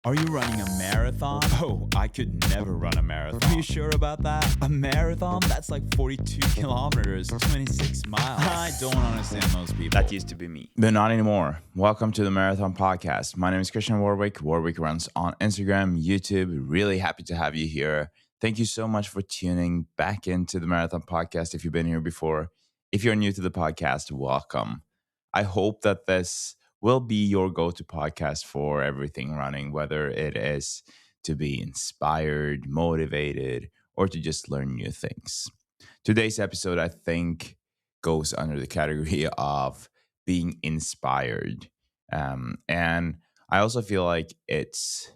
Are you running a marathon? Oh, I could never run a marathon. Are you sure about that? A marathon? That's like 42 kilometers, 26 miles. I don't understand those people. That used to be me. But not anymore. Welcome to the Marathon Podcast. My name is Kristian Warwick. Warwick runs on Instagram, YouTube. Really happy to have you here. Thank you so much for tuning back into the Marathon Podcast if you've been here before. If you're new to the podcast, welcome. I hope that this will be your go-to podcast for everything running, whether it is to be inspired, motivated, or to just learn new things. Today's episode, I think, goes under the category of being inspired. And I also feel like it's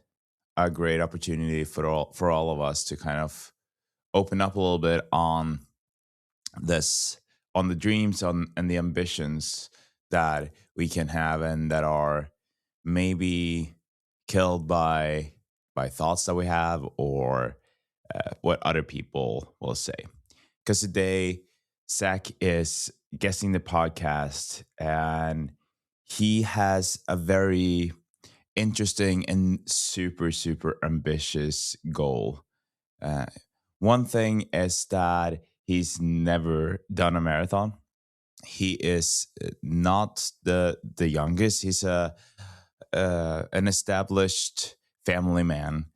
a great opportunity for all of us to kind of open up a little bit on this, on the dreams and the ambitions that we can have and that are maybe killed by thoughts that we have or what other people will say. Because today, Zak is guesting the podcast and he has a very interesting and super, super ambitious goal. One thing is that he's never done a marathon. He is not the youngest. He's an established family man,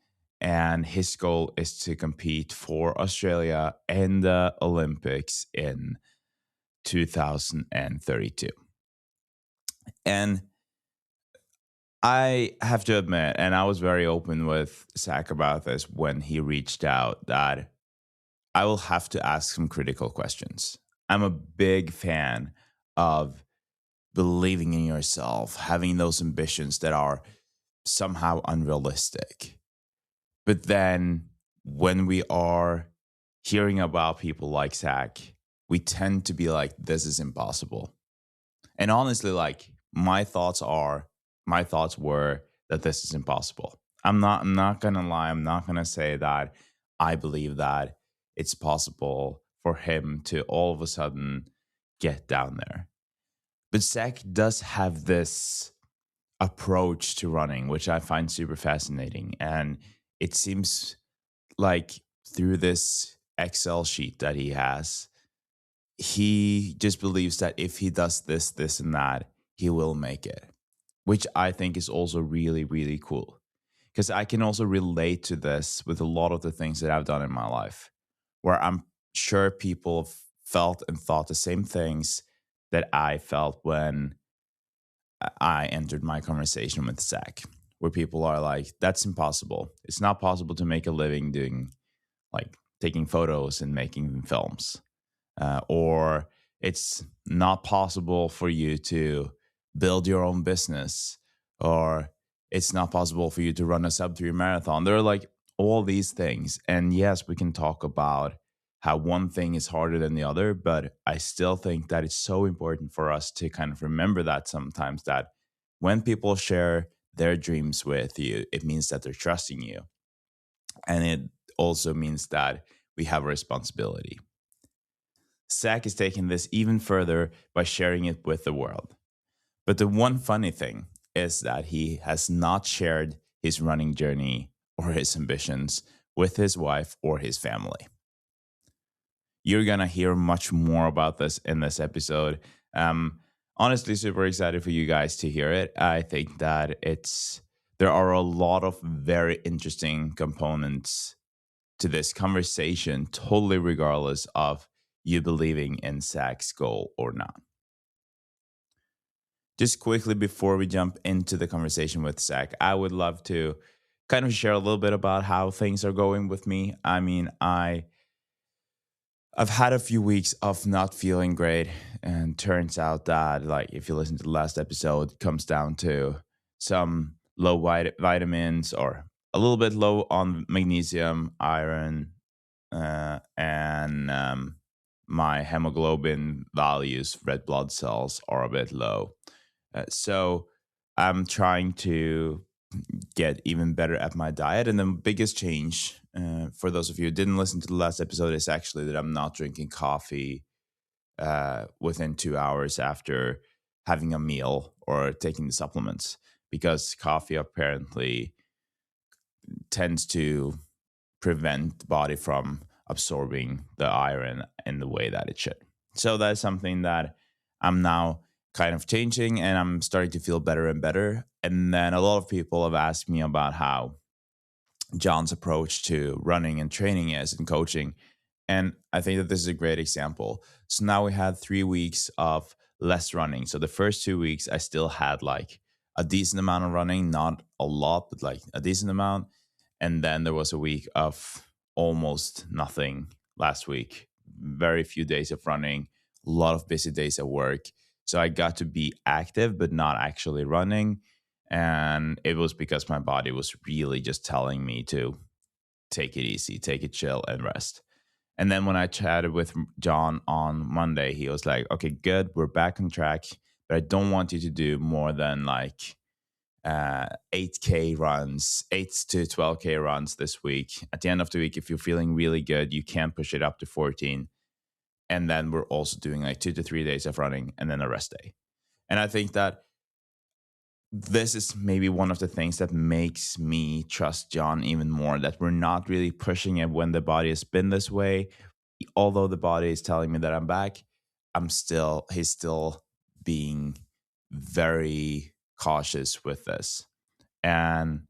and his goal is to compete for Australia in the Olympics in 2032. And I have to admit, and I was very open with Zak about this when he reached out, that I will have to ask some critical questions. I'm a big fan of believing in yourself, having those ambitions that are somehow unrealistic. But then when we are hearing about people like Zak, we tend to be like, this is impossible. And honestly, like my thoughts were that this is impossible. I'm not gonna lie, I'm not gonna say that I believe that it's possible for him to all of a sudden get down there. But Zak does have this approach to running, which I find super fascinating. And it seems like through this Excel sheet that he has, he just believes that if he does this, this, and that, he will make it, which I think is also really, really cool. Because I can also relate to this with a lot of the things that I've done in my life, where I'm sure people felt and thought the same things that I felt when I entered my conversation with Zak, where people are like, that's impossible. It's not possible to make a living doing like taking photos and making films. Or it's not possible for you to build your own business, or it's not possible for you to run a sub-3 marathon. There are like all these things. And yes, we can talk about how one thing is harder than the other, but I still think that it's so important for us to kind of remember that sometimes, that when people share their dreams with you, it means that they're trusting you. And it also means that we have a responsibility. Zak is taking this even further by sharing it with the world. But the one funny thing is that he has not shared his running journey or his ambitions with his wife or his family. You're going to hear much more about this in this episode. Honestly, super excited for you guys to hear it. I think that there are a lot of very interesting components to this conversation, totally regardless of you believing in Zak's goal or not. Just quickly before we jump into the conversation with Zak, I would love to kind of share a little bit about how things are going with me. I mean, I've had a few weeks of not feeling great, and turns out that, like, if you listen to the last episode, it comes down to some low vitamins, or a little bit low on magnesium, iron, and my hemoglobin values, red blood cells, are a bit low. So I'm trying to get even better at my diet. And the biggest change, for those of you who didn't listen to the last episode, is actually that I'm not drinking coffee within 2 hours after having a meal or taking the supplements, because coffee apparently tends to prevent the body from absorbing the iron in the way that it should. So that's something that I'm now kind of changing, and I'm starting to feel better and better. And then a lot of people have asked me about how John's approach to running and training is and coaching. And I think that this is a great example. So now we had 3 weeks of less running. So the first 2 weeks, I still had like a decent amount of running, not a lot, but like a decent amount. And then there was a week of almost nothing last week. Very few days of running, a lot of busy days at work. So I got to be active, but not actually running. And it was because my body was really just telling me to take it easy, take it chill, and rest. And then when I chatted with John on Monday, he was like, okay, good, we're back on track, but I don't want you to do more than like 8K runs, 8 to 12K runs this week. At the end of the week, if you're feeling really good, you can push it up to 14. And then we're also doing like 2 to 3 days of running and then a rest day. And I think that this is maybe one of the things that makes me trust John even more, that we're not really pushing it when the body has been this way. Although the body is telling me that I'm back, he's still being very cautious with this. And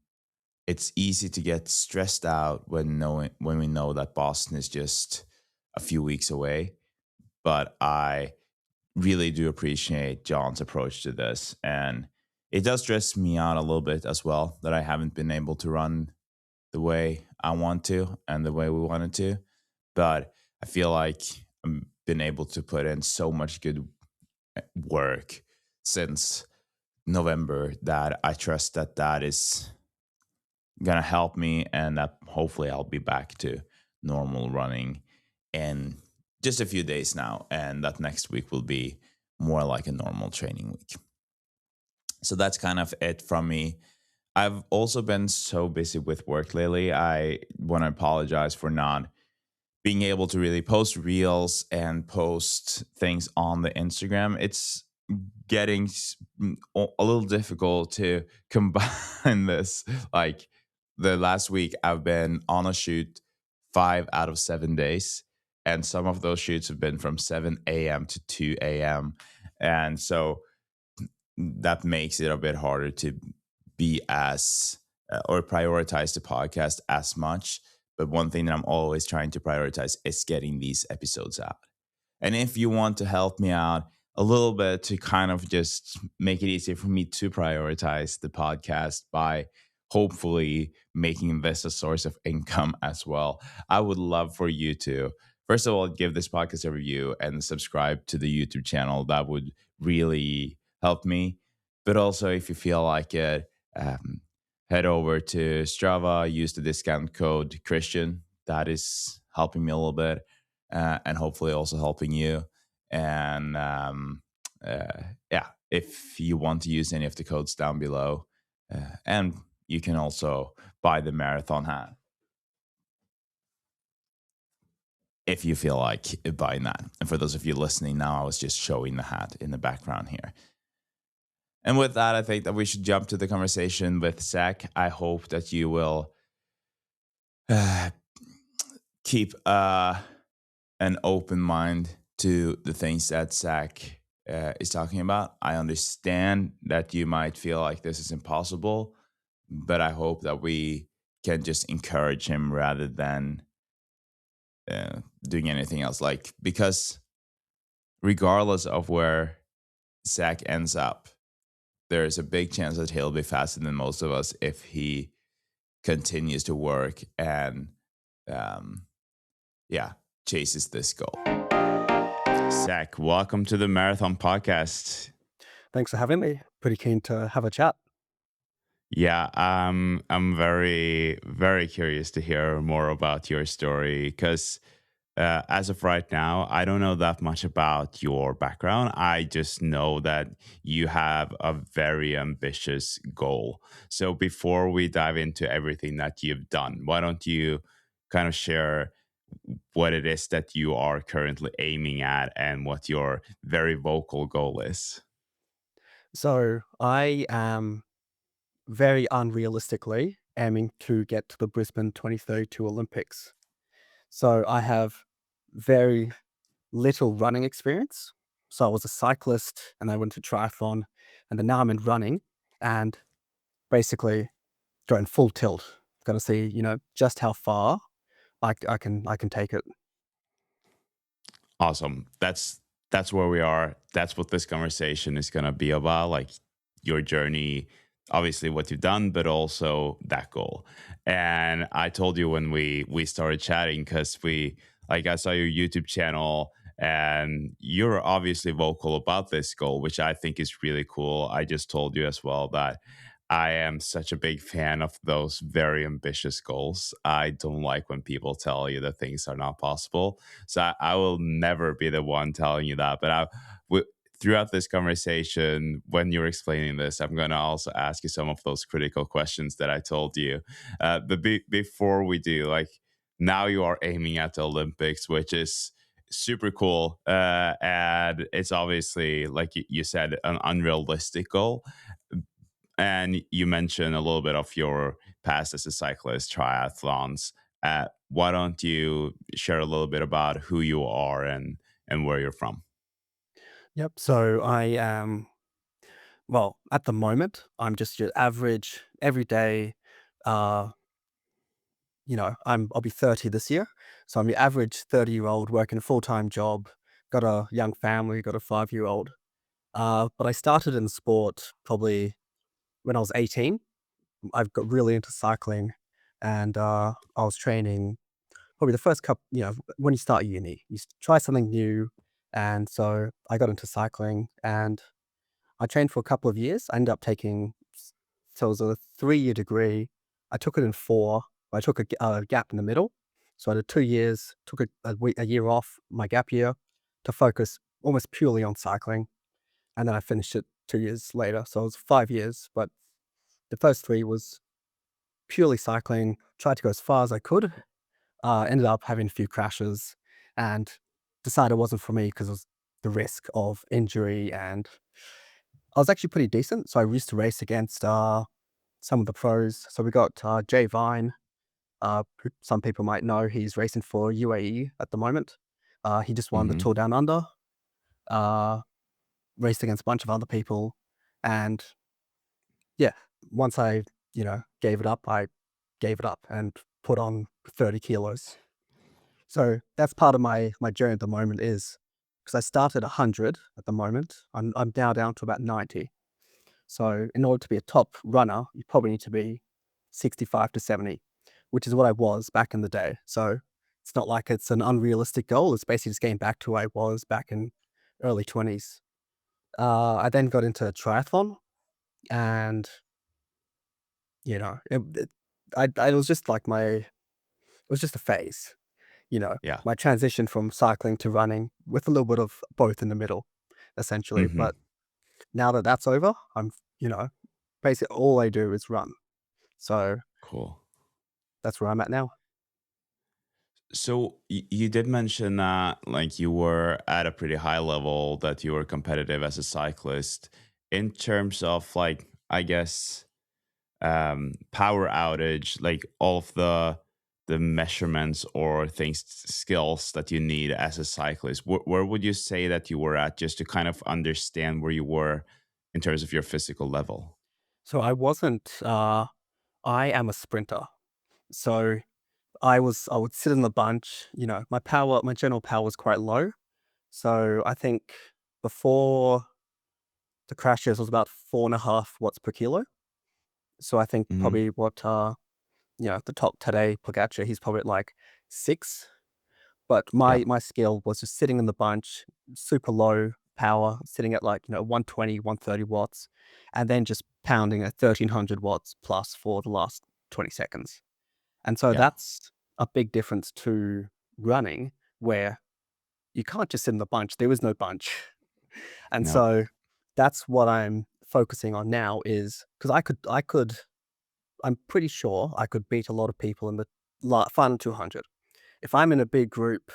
it's easy to get stressed out when we know that Boston is just a few weeks away. But I really do appreciate John's approach to this. And it does stress me out a little bit as well that I haven't been able to run the way I want to and the way we wanted to. But I feel like I've been able to put in so much good work since November that I trust that that is going to help me, and that hopefully I'll be back to normal running in just a few days now. And that next week will be more like a normal training week. So that's kind of it from me. I've also been so busy with work lately. I want to apologize for not being able to really post reels and post things on the Instagram. It's getting a little difficult to combine this. Like the last week, I've been on a shoot 5 out of 7 days. And some of those shoots have been from 7 a.m. to 2 a.m. And so that makes it a bit harder to be as or prioritize the podcast as much. But one thing that I'm always trying to prioritize is getting these episodes out. And if you want to help me out a little bit to kind of just make it easier for me to prioritize the podcast by hopefully making this a source of income as well, I would love for you to, first of all, give this podcast a review and subscribe to the YouTube channel. That would really help me. But also, if you feel like it, head over to Strava, use the discount code Kristian. That is helping me a little bit, and hopefully also helping you. And yeah, if you want to use any of the codes down below, and you can also buy the marathon hat if you feel like buying that. And for those of you listening now, I was just showing the hat in the background here. And with that, I think that we should jump to the conversation with Zak. I hope that you will keep an open mind to the things that Zak is talking about. I understand that you might feel like this is impossible, but I hope that we can just encourage him rather than doing anything else. Like, because regardless of where Zak ends up, there's a big chance that he'll be faster than most of us if he continues to work and chases this goal. Zak, welcome to the Marathon Podcast. Thanks for having me. Pretty keen to have a chat. Yeah, I'm very, very curious to hear more about your story because as of right now, I don't know that much about your background. I just know that you have a very ambitious goal. So before we dive into everything that you've done, why don't you kind of share what it is that you are currently aiming at and what your very vocal goal is? So I am very unrealistically aiming to get to the Brisbane 2032 Olympics. So I have very little running experience. So I was a cyclist and I went to triathlon, and then now I'm in running and basically going full tilt. Got to see, just how far I can take it. Awesome. That's where we are. That's what this conversation is going to be about, like your journey, obviously what you've done, but also that goal. And I told you when we started chatting, cuz we like I saw your YouTube channel and you're obviously vocal about this goal, which I think is really cool. I just told you as well that I am such a big fan of those very ambitious goals. I don't like when people tell you that things are not possible. So I will never be the one telling you that. But throughout this conversation, when you're explaining this, I'm going to also ask you some of those critical questions that I told you. But before we do, like now you are aiming at the Olympics, which is super cool. And it's obviously, like you said, an unrealistic goal. And you mentioned a little bit of your past as a cyclist, triathlons. Why don't you share a little bit about who you are and where you're from? Yep. So I am, well, at the moment, I'm just your average everyday, uh, I'll be 30 this year. So I'm your average 30-year-old working a full-time job, got a young family, got a 5-year-old. But I started in sport probably when I was 18. I've got really into cycling, and I was training probably the first couple, when you start uni, try something new. And so I got into cycling and I trained for a couple of years. I ended up taking, so it was a 3-year degree. I took it in four. I took a gap in the middle. So I did 2 years, took a year off, my gap year, to focus almost purely on cycling. And then I finished it 2 years later. So it was 5 years, but the first three was purely cycling, tried to go as far as I could. Ended up having a few crashes and decided it wasn't for me because it was the risk of injury. And I was actually pretty decent. So I used to race against some of the pros. So we got Jay Vine, who some people might know. He's racing for UAE at the moment. He just won the Hmm. Tour Down Under, uh, raced against a bunch of other people. And yeah, once I gave it up, I gave it up and put on 30 kilos. So that's part of my journey at the moment is because I started 100 at the moment. I'm now down to about 90. So in order to be a top runner, you probably need to be 65 to 70, which is what I was back in the day. So it's not like it's an unrealistic goal. It's basically just getting back to where I was back in early 20s. I then got into triathlon and, it was just like it was just a phase. Yeah. My transition from cycling to running with a little bit of both in the middle, essentially. Hmm. But now that that's over, you know, basically all I do is run. So Cool. that's where I'm at now. So you did mention that like you were at a pretty high level, that you were competitive as a cyclist. In terms of like, I guess, power outage, like all of the measurements or things, skills that you need as a cyclist, where would you say that you were at, just to kind of understand where you were in terms of your physical level? So I am a sprinter. So I would sit in the bunch, my general power was quite low. So I think before the crashes was about 4.5 watts per kilo. So I think Hmm. probably what, the top today, Pogacar, he's probably at like 6. But Yeah. my skill was just sitting in the bunch, super low power, sitting at like, 120, 130 watts, and then just pounding at 1300 watts plus for the last 20 seconds. And so Yeah. that's a big difference to running, where you can't just sit in the bunch. There is no bunch. And No. so that's what I'm focusing on now is because I'm pretty sure I could beat a lot of people in the final 200. If I'm in a big group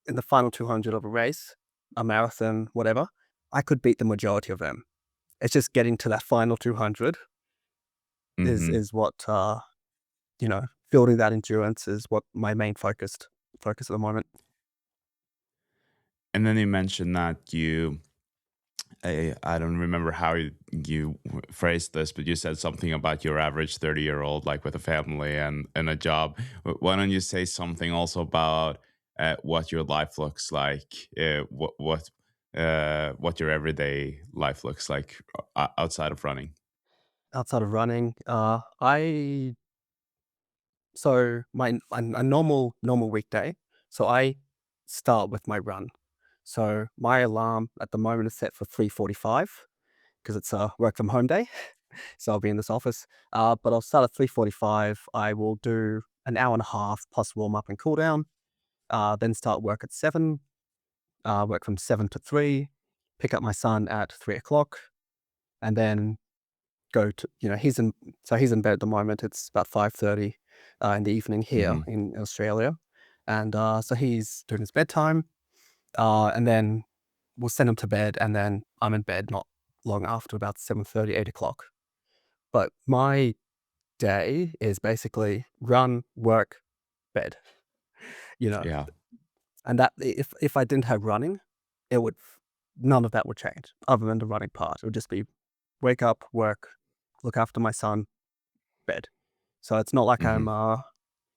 in the final 200 of a race, a marathon, whatever, I could beat the majority of them. It's just getting to that final 200 is Hmm. is what building that endurance is what my main focus at the moment. And then you mentioned that I don't remember how phrased this, but you said something about your average 30-year-old, like with a family and a job. Why don't you say something also about what your life looks like, what your everyday life looks like outside of running? Outside of running, I so my a normal weekday. So I start with my run. So my alarm at the moment is set for 3:45 because it's a work from home day. So I'll be in this office. But I'll start at 3:45. I will do an hour and a half plus warm up and cool down. Then start work at 7. Work from 7 to 3. Pick up my son at 3 o'clock, and then go to he's in bed at the moment. It's about 5:30 in the evening here Hmm. in Australia, and so he's doing his bedtime, and then we'll send him to bed, and then I'm in bed not long after, about 7:30, 8 o'clock. But my day is basically run, work, bed, you know, Yeah. and that if I didn't have running, it would none of that would change other than the running part. It would just be wake up, work, look after my son, bed. So it's not like I'm Hmm.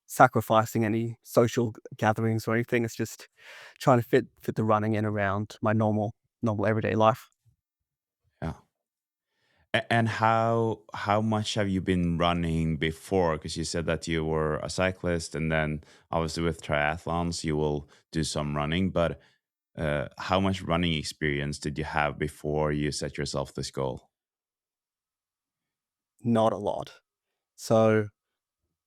sacrificing any social gatherings or anything. It's just trying to fit the running in around my normal everyday life. Yeah. And how much have you been running before? Because you said that you were a cyclist, and then obviously with triathlons you will do some running. But how much running experience did you have before you set yourself this goal? Not a lot. So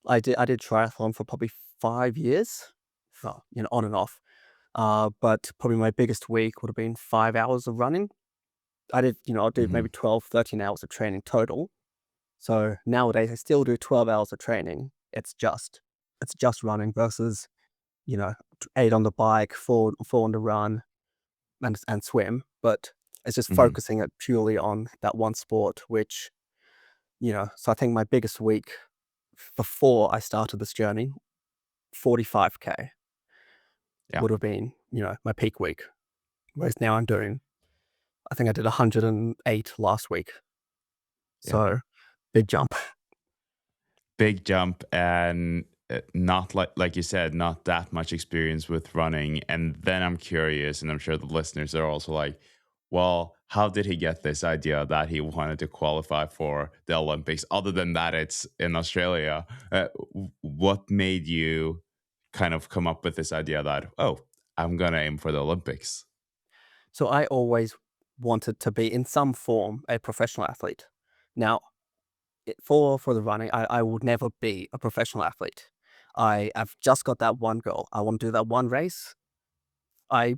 I did triathlon for probably 5 years, well, on and off. But probably my biggest week would have been 5 hours of running. I'll do maybe Hmm. 12, 13 hours of training total. So nowadays I still do 12 hours of training. It's just running versus, 8 on the bike, four on the run, and swim. But it's just Hmm. focusing it purely on that one sport, which, so I think my biggest week before I started this journey, 45K Yeah. would have been, my peak week. Whereas now I think I did 108 last week. Yeah. So big jump. Big jump, and not like you said, not that much experience with running. And then I'm curious, and I'm sure the listeners are also like, well, how did he get this idea that he wanted to qualify for the Olympics? Other than that, it's in Australia. What made you kind of come up with this idea that, oh, I'm gonna aim for the Olympics? So I always wanted to be in some form a professional athlete. Now, for the running, I would never be a professional athlete. I've just got that one goal. I want to do that one race. I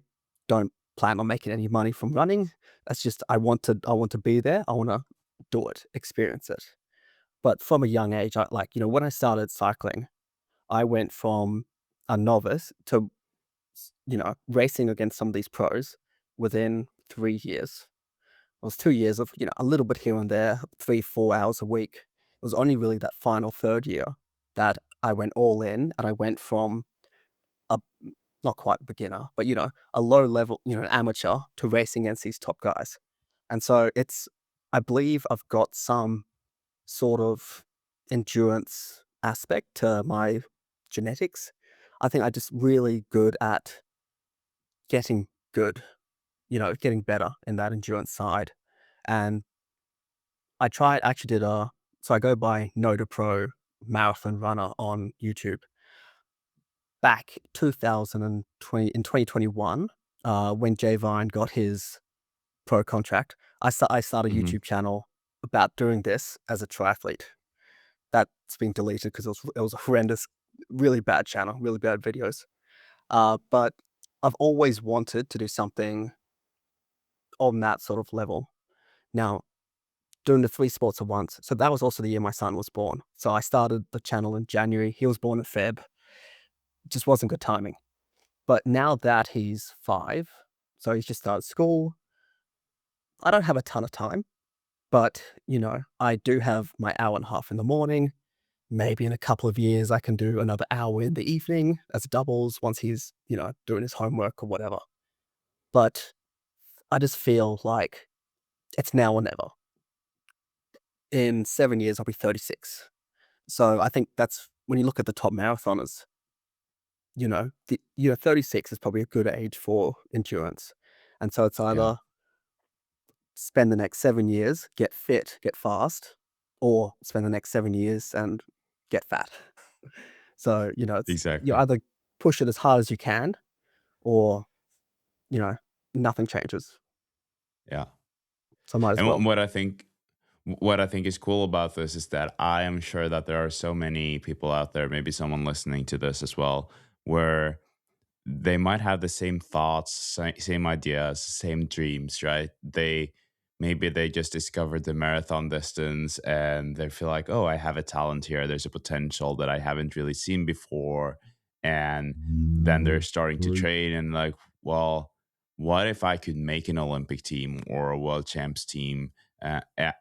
don't plan on making any money from running. That's just I want to be there. I want to do it, experience it. But from a young age, when I started cycling, I went from a novice to racing against some of these pros within 3 years. It was 2 years of a little bit here and there, 3 4 hours a week. It was only really that final third year that I went all in, and I went from a not quite beginner, but a low level, an amateur to racing against these top guys. And so I believe I've got some sort of endurance aspect to my genetics. I think I'm just really good at getting good, getting better in that endurance side. And I actually did so I go by No to Pro Marathon Runner on YouTube. Back 2020, in 2021, when Jay Vine got his pro contract, I started a Hmm. YouTube channel about doing this as a triathlete. That's been deleted because it was a horrendous, really bad channel, really bad videos. But I've always wanted to do something on that sort of level. Now, doing the three sports at once. So that was also the year my son was born. So I started the channel in January. He was born in Feb. Just wasn't good timing. But now that he's 5, so he's just started school, I don't have a ton of time, but, I do have my hour and a half in the morning. maybe in a couple of years, I can do another hour in the evening as doubles once he's, doing his homework or whatever. But I just feel like it's now or never. In 7 years, I'll be 36. So I think that's when you look at the top marathoners, 36 is probably a good age for endurance. And so it's Yeah, either spend the next 7 years, get fit, get fast, or spend the next 7 years and get fat. So, you exactly. either push it as hard as you can or, you know, nothing changes. Yeah. So might as And well. what I think is cool about this is that I am sure that there are so many people out there, maybe someone listening to this as well, where they might have the same thoughts, same ideas, same dreams, right? Maybe they just discovered the marathon distance and they feel like, oh, I have a talent here. There's a potential that I haven't really seen before. And then they're starting to train and like, well, what if I could make an Olympic team or a world champs team?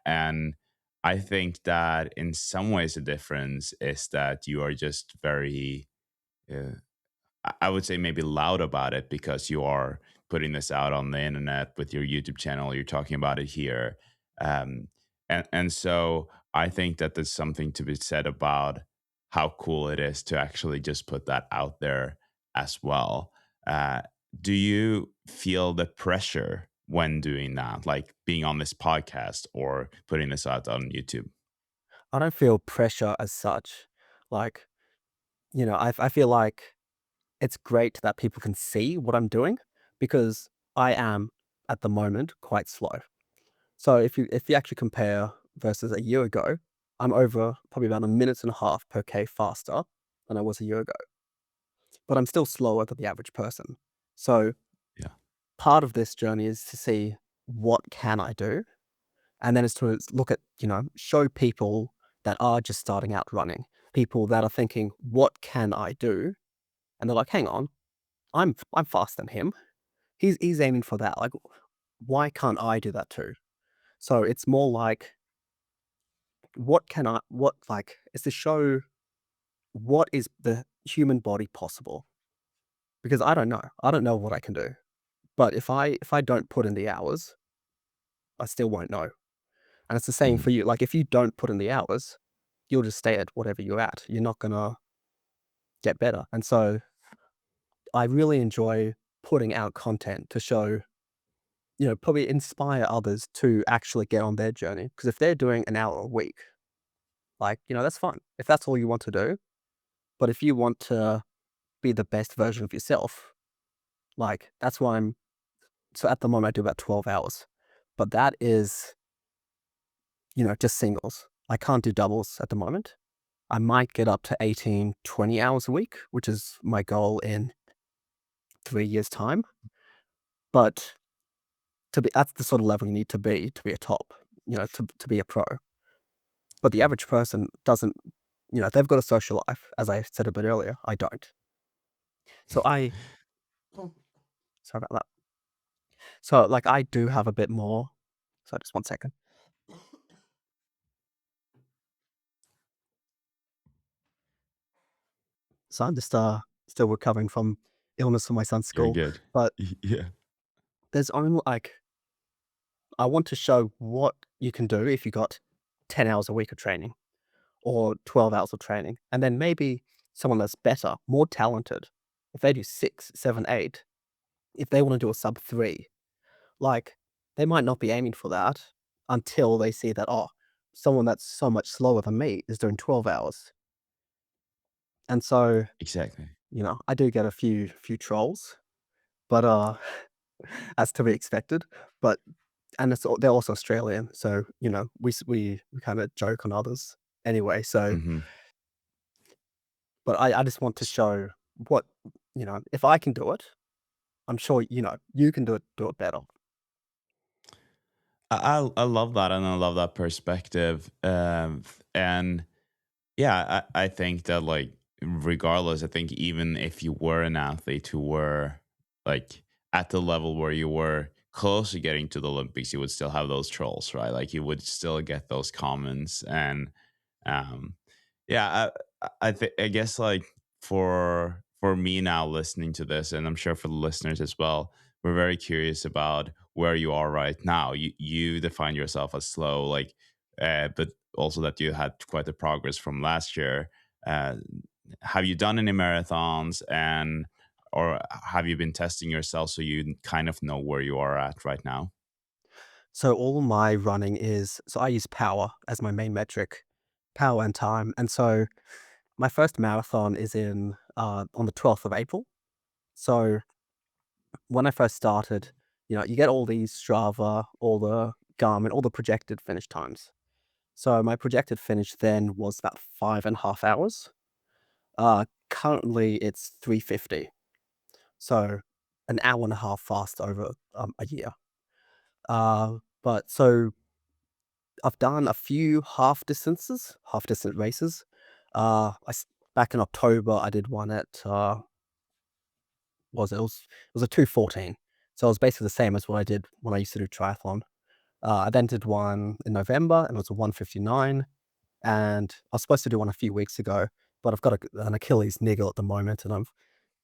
And I think that in some ways the difference is that you are just very uh, I would say maybe loud about it because you are putting this out on the internet with your YouTube channel. You're talking about it here, um, and so I think that there's something to be said about how cool it is to actually just put that out there as well. Uh, do you feel the pressure when doing that, like being on this podcast or putting this out on YouTube? I don't feel pressure as such. Like, I feel like it's great that people can see what I'm doing because I am at the moment quite slow. So if you actually compare versus a year ago, I'm over probably about a minute and a half per K faster than I was a year ago, but I'm still slower than the average person. So Yeah, part of this journey is to see what can I do, and then it's to look at, show people that are just starting out running, people that are thinking, what can I do? And they're like, hang on, I'm faster than him. He's aiming for that. Like, why can't I do that too? So it's more like, what like is to show what is the human body possible? Because I don't know. I don't know what I can do. But if I don't put in the hours, I still won't know. And it's the same mhm, for you. Like if you don't put in the hours, you'll just stay at whatever you're at. You're not gonna get better. And so I really enjoy putting out content to show, probably inspire others to actually get on their journey. Because if they're doing an hour a week, like, that's fine. If that's all you want to do. But if you want to be the best version of yourself, like that's why so at the moment I do about 12 hours. But that is, just singles. I can't do doubles at the moment. I might get up to 18, 20 hours a week, which is my goal in 3 years' time. But that's the sort of level you need to be a top, to be a pro. But the yeah. average person doesn't, they've got a social life, as I said a bit earlier. I don't. So sorry about that. So like I do have a bit more. So just 1 second. So I'm just still recovering from illness from my son's You're school. good. But Yeah. there's only like I want to show what you can do if you got 10 hours a week of training or 12 hours of training. And then maybe someone that's better, more talented, if they do 6, 7, 8, if they want to do a sub 3, like they might not be aiming for that until they see that, oh, someone that's so much slower than me is doing 12 hours. And so, Exactly. I do get a few trolls, but as to be expected. But and they're also Australian, so we kind of joke on others anyway. So, Mhm. but I just want to show what if I can do it, I'm sure you can do it better. I love that, and I love that perspective. And yeah, I think that like regardless, I think even if you were an athlete who were like at the level where you were close to getting to the Olympics, you would still have those trolls, right? Like you would still get those comments, and um, Yeah, I guess like for me now listening to this, and I'm sure for the listeners as well, we're very curious about where you are right now. You define yourself as slow, like, but also that you had quite a progress from last year. Uh, have you done any marathons, and or have you been testing yourself so you kind of know where you are at right now? So all my running is so I use power as my main metric, power and time. And so my first marathon is in on the 12th of April. So when I first started, you get all these Strava, all the Garmin, all the projected finish times. So my projected finish then was about 5.5 hours. Currently it's 3:50. So an hour and a half fast over a year. But so I've done a few half distance races. Back in October, I did one at it was a 2:14. So it was basically the same as what I did when I used to do triathlon. I then did one in November, and it was a 1:59. And I was supposed to do one a few weeks ago, but I've got an Achilles niggle at the moment, and I've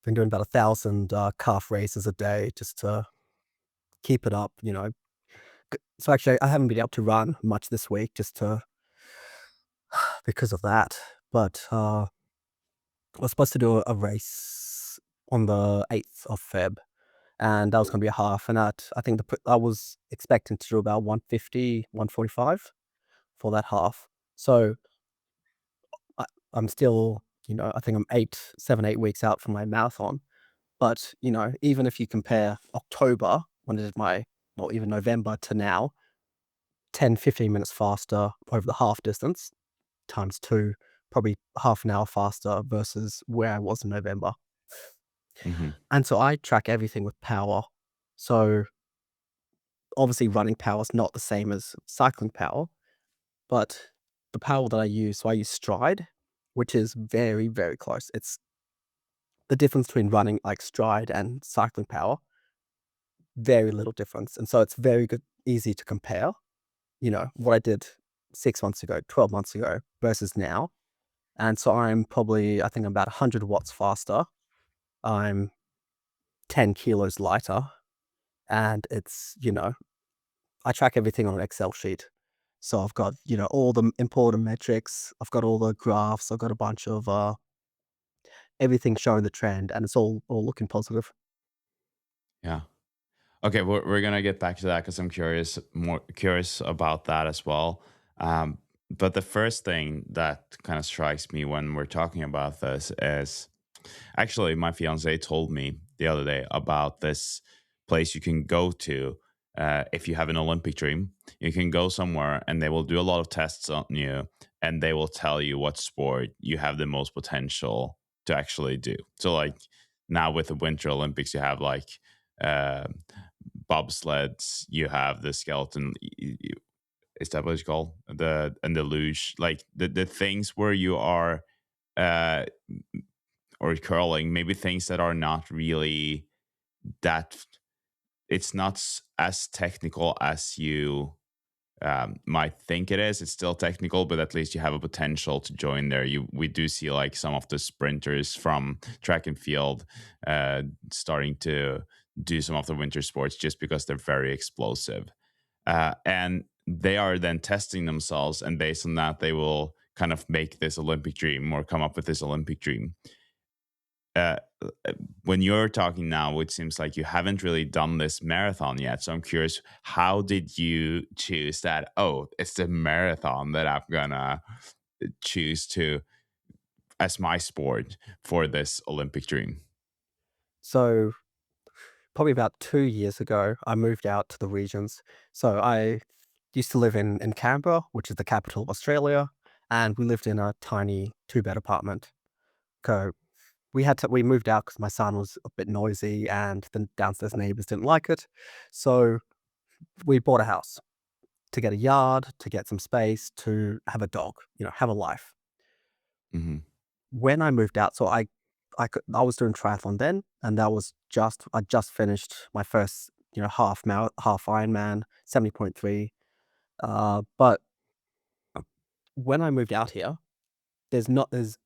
been doing about 1,000 calf races a day just to keep it up. So actually, I haven't been able to run much this week just to because of that. But I was supposed to do a race on the 8th of Feb, and that was going to be a half. And I think I was expecting to do about 150, 145 for that half. So I, I'm still, I think I'm 8 weeks out from my marathon. But, even if you compare October, when I did or even November to now, 10, 15 minutes faster over the half distance times two, probably half an hour faster versus where I was in November. Hmm. And so I track everything with power. So obviously running power is not the same as cycling power, but the power that I use, so I use Stride, which is very, very close. It's the difference between running like Stride and cycling power, very little difference. And so it's very good, easy to compare, what I did 6 months ago, 12 months ago versus now. And so I think I'm about 100 watts faster. I'm 10 kilos lighter. And I track everything on an Excel sheet. So I've got, all the important metrics. I've got all the graphs. I've got a bunch of everything showing the trend, and it's all looking positive. Yeah. Okay, we're gonna get back to that because I'm more curious about that as well. But the first thing that kind of strikes me when we're talking about this is actually my fiance told me the other day about this place you can go to if you have an Olympic dream. You can go somewhere and they will do a lot of tests on you, and they will tell you what sport you have the most potential to actually do. So, like now with the Winter Olympics, you have like. Uh, Bobsleds, you have the skeleton. Is that what it's called? The luge, like the things where you are, uh, or curling, maybe things that are not really that. It's not as technical as you might think it is. It's still technical, but at least you have a potential to join there. We do see like some of the sprinters from track and field starting to do some of the winter sports just because they're very explosive. And they are then testing themselves, and based on that, they will kind of make this Olympic dream or come up with this Olympic dream. Uh, when you're talking now, it seems like you haven't really done this marathon yet. So I'm curious, how did you choose that? Oh, it's the marathon that I'm gonna choose to as my sport for this Olympic dream. So probably about 2 years ago, I moved out to the regions. So I used to live in Canberra, which is the capital of Australia, and we lived in a tiny two-bed apartment. So we moved out because my son was a bit noisy and the downstairs neighbors didn't like it. So we bought a house to get a yard, to get some space, to have a dog, have a life. Hmm. When I moved out, so I was doing triathlon then, and I just finished my first, half Ironman, 70.3. But when I moved out here, there's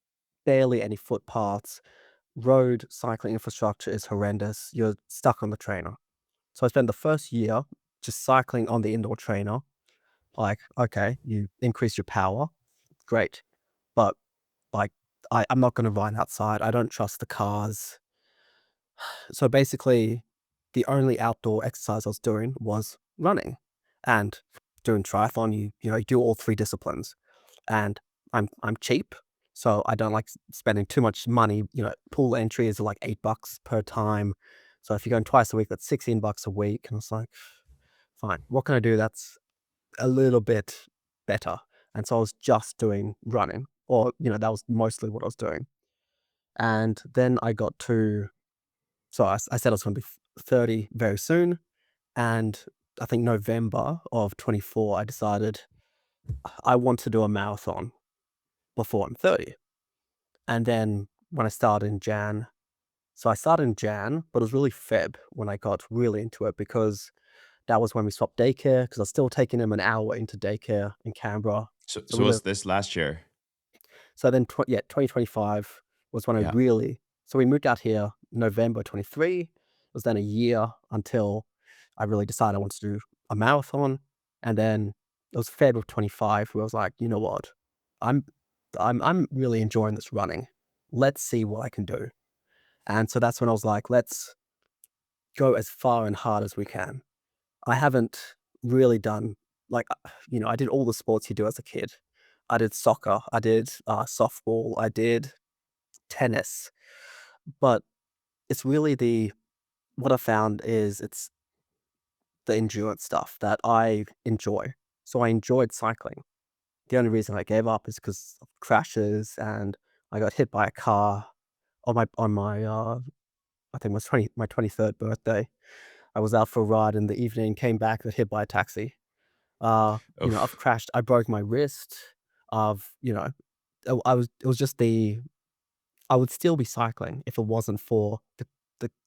barely any footpaths. Road cycling infrastructure is horrendous. You're stuck on the trainer. So I spent the first year just cycling on the indoor trainer. Like, okay, you increase your power, great. But like, I'm not going to run outside. I don't trust the cars. So basically, the only outdoor exercise I was doing was running. And doing triathlon, you do all three disciplines. And I'm cheap, so I don't like spending too much money. Pool entry is like $8 per time. So if you're going twice a week, that's $16 a week. And it's like, fine, what can I do that's a little bit better? And so I was just doing running, or that was mostly what I was doing. And then I got to, so I said I was going to be 30 very soon. And I think November of 24, I decided I want to do a marathon before I'm 30. And then when I started in Jan, so I started in Jan, but it was really Feb when I got really into it, because that was when we swapped daycare, because I was still taking him an hour into daycare in Canberra. So, So so we was live. this last year? So then, yeah, 2025 was when I Yeah. really. So we moved out here November 23. It was then a year until I really decided I wanted to do a marathon, and then it was Feb of 25 where I was like, you know what, I'm I'm really enjoying this running. Let's see what I can do. And so that's when I was like, let's go as far and hard as we can. I haven't really done, like, I did all the sports you do as a kid. I did soccer, I did softball, I did tennis, but it's really what I found is it's the endurance stuff that I enjoy. So I enjoyed cycling. The only reason I gave up is because of crashes, and I got hit by a car on my I think it was 23rd birthday. I was out for a ride in the evening, came back, got hit by a taxi. I've Oof. crashed. I broke my wrist. I've, I was. It was just the. I would still be cycling if it wasn't for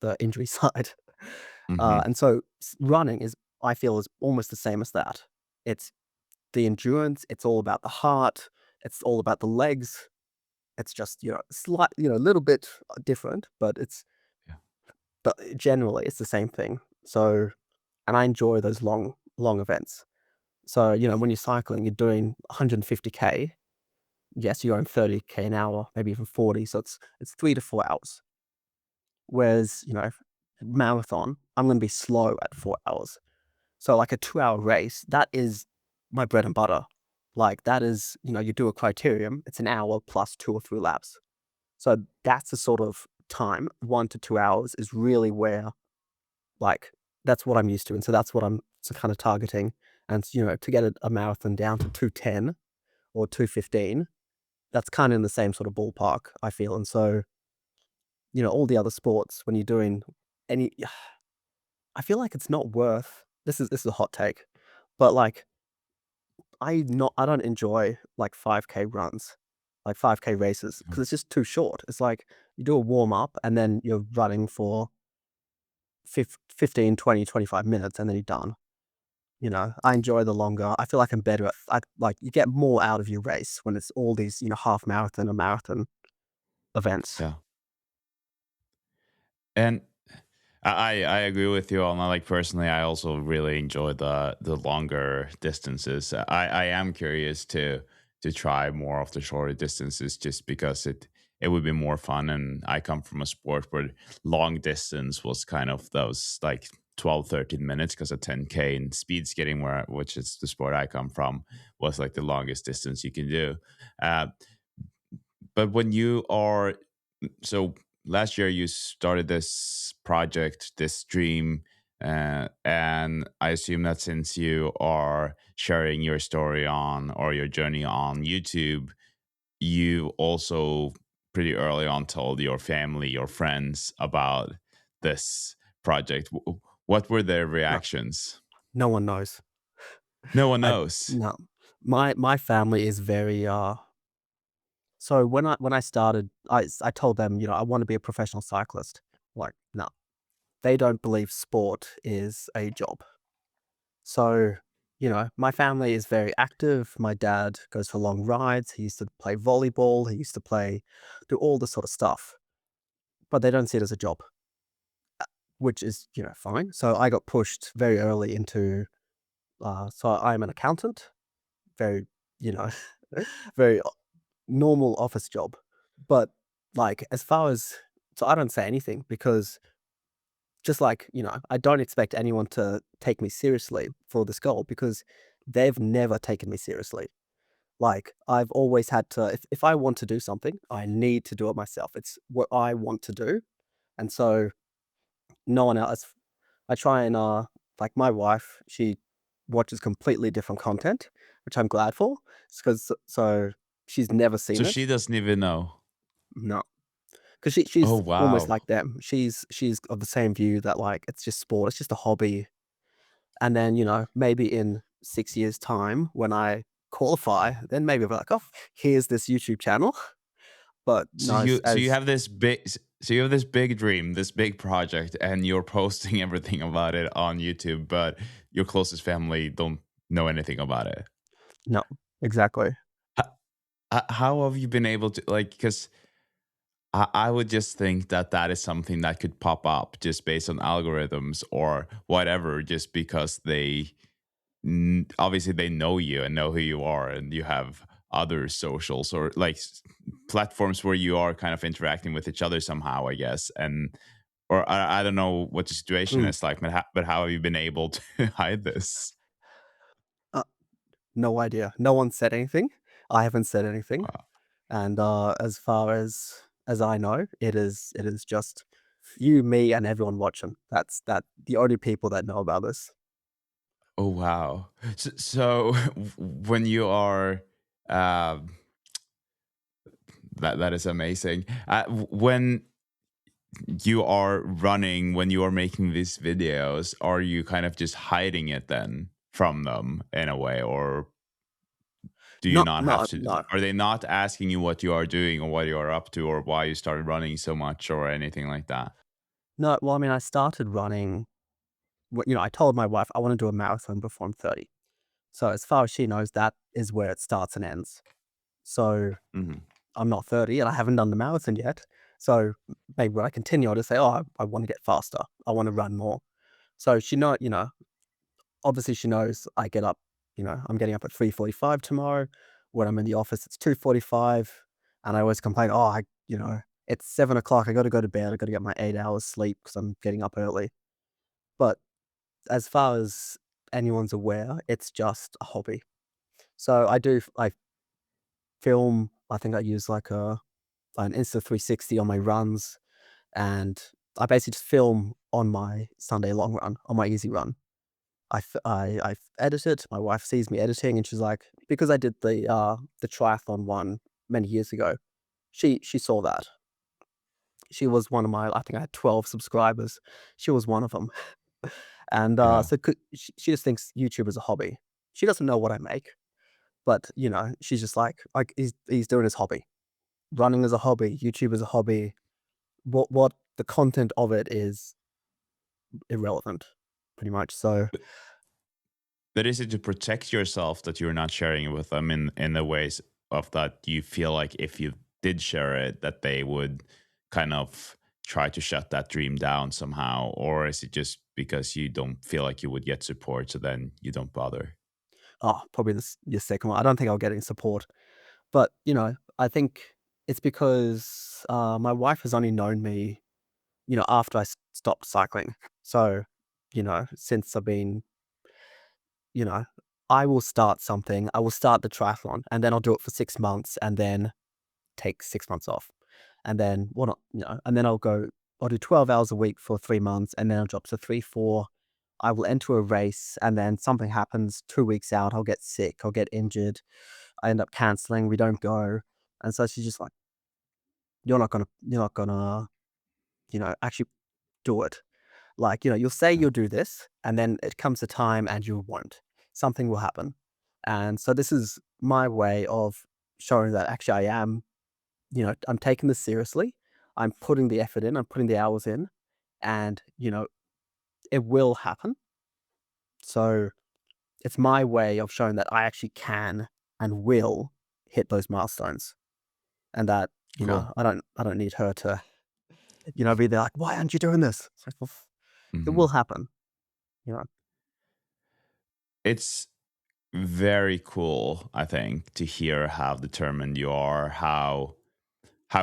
the injury side. Hmm. And so running is, I feel, is almost the same as that. It's the endurance. It's all about the heart. It's all about the legs. It's just a little bit different, Yeah. but generally it's the same thing. So, and I enjoy those long events. So, when you're cycling, you're doing 150K. Yes, you're going 30K an hour, maybe even 40. So it's 3 to 4 hours. Whereas, marathon, I'm going to be slow at 4 hours. So like a 2 hour race, that is my bread and butter. Like that is, you do a criterium, it's an hour plus 2 or 3 laps. So that's the sort of time, 1 to 2 hours is really where, like, that's what I'm used to. And so that's what I'm kind of targeting. And, to get a marathon down to 2:10 or 2:15, that's kind of in the same sort of ballpark, I feel. And so, all the other sports, when you're doing any, I feel like it's not worth, this is a hot take, but like, I don't enjoy like 5K runs, like 5K races, because it's just too short. It's like you do a warm up and then you're running for 15, 20, 25 minutes and then you're done. I enjoy the longer. I feel like I'm better like you get more out of your race when it's all these, half marathon or marathon events. Yeah. And I agree with you on that. Like personally, I also really enjoy the longer distances. I am curious to try more of the shorter distances just because it would be more fun. And I come from a sport where long distance was kind of those like 12, 13 minutes because of 10K and speed skating, which is the sport I come from, was like the longest distance you can do. Uh, but when you are so last year you started this project, this dream, and I assume that since you are sharing your story on or your journey on YouTube, you also pretty early on told your family, your friends about this project. What were their No, reactions? no one knows. No one I knows. no. My family is very so when I started, I told them, I want to be a professional cyclist. Like, no. They don't believe sport is a job. So my family is very active. My dad goes for long rides. He used to play volleyball. He used to do all this sort of stuff, but they don't see it as a job, which is, fine. So I got pushed very early into, so I'm an accountant, very, you know, very normal office job. But like, as far as, so I don't say anything because just like, I don't expect anyone to take me seriously for this goal because they've never taken me seriously. Like, I've always had to, if I want to do something, I need to do it myself. It's what I want to do. And so no one else, I try and, like my wife, she watches completely different content, which I'm glad for. Because so she's never So seen she it. doesn't even know. No, because Oh she's almost wow. like them. She's of the same view that like it's just sport, it's just a hobby. And then, maybe in 6 years' time, when I qualify, then maybe I'll be like, oh, here's this YouTube channel. But So no, you have this big dream, this big project, and you're posting everything about it on YouTube, but your closest family don't know anything about it. no, exactly. How have you been able to like? Because I would just think that that is something that could pop up just based on algorithms or whatever, just because obviously they know you and know who you are, and you have other socials or like platforms where you are kind of interacting with each other somehow, I guess. And or I don't know what the situation Mm. is like, but how have you been able to hide this? Uh, no idea. No one said anything. I haven't said anything. Wow. And as far as I know, it is just you, me, and everyone watching. That the only people that know about this. Oh wow. So when you are um that is amazing. When you are running, when you are making these videos, are you kind of just hiding it then from them in a way, or do you No, not have no, to? no, Are they not asking you what you are doing or what you are up to or why you started running so much or anything like that? no. Well, I mean, I started running. I told my wife I want to do a marathon before I'm 30. So as far as she knows, that is where it starts and ends. So Hmm. I'm not 30 and I haven't done the marathon yet. So maybe when I continue, I'll just say, oh, I want to get faster. I want to run more. So obviously she knows I get up, I'm getting up at 3:45 tomorrow. When I'm in the office, it's 2:45. And I always complain, oh, it's 7 o'clock. I got to go to bed. I got to get my 8 hours sleep because I'm getting up early. But as far as anyone's aware, it's just a hobby. So I film. I think I use like an Insta 360 on my runs, and I basically just film on my Sunday long run, on my easy run. I edit it. My wife sees me editing, and she's like, because I did the triathlon one many years ago. She saw that. She was one of my. I think I had 12 subscribers. She was one of them, and Yeah. so she just thinks YouTube is a hobby. She doesn't know what I make, but she's just like he's doing his hobby. Running is a hobby. YouTube is a hobby. What the content of it is irrelevant, pretty much. So, But is it to protect yourself that you're not sharing it with them in the ways of that you feel like if you did share it, that they would kind of try to shut that dream down somehow? Or is it just because you don't feel like you would get support, so then you don't bother? probably your second one. I don't think I'll get any support, but I think it's because my wife has only known me, after I stopped cycling. So, since I've been, you know, I will start something. I will start the triathlon, and then I'll do it for 6 months, and then take 6 months off, and then what? And then I'll go. I'll do 12 hours a week for 3 months, and then I'll drop to 3, 4. I will enter a race, and then something happens 2 weeks out. I'll get sick. I'll get injured. I end up canceling. We don't go, and so she's just like, You're not gonna, actually do it. Like, you'll say Yeah. you'll do this, and then it comes a time and you won't. Something will happen, and so this is my way of showing that actually I am. I'm taking this seriously. I'm putting the effort in. I'm putting the hours in, and it will happen. So It's my way of showing that I actually can and will hit those milestones, and that, Cool. I don't need her to, be there like, "Why aren't you doing this?" It's like, "Well, it will Hmm. happen," you know? It's very cool, I think, to hear how determined you are, how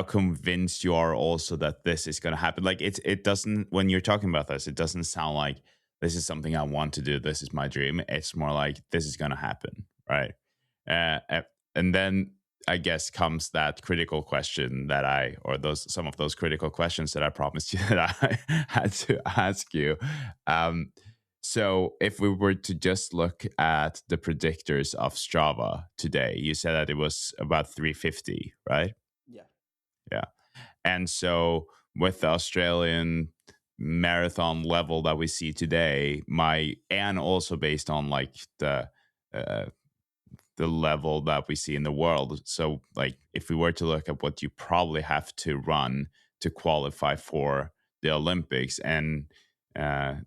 convinced you are also that this is going to happen. Like it doesn't, when you're talking about this, it doesn't sound like this is something I want to do, this is my dream. It's more like this is going to happen, right? And then I guess comes that critical question that I, or those, some of those critical questions that I promised you that I had to ask you. um so if we were to just look at the predictors of Strava today, you said that it was about 350, right? Yeah. Yeah. And so with the Australian marathon level that we see today, and also based on like uh, the level that we see in the world. So like if we were to look at what you probably have to run to qualify for the Olympics, and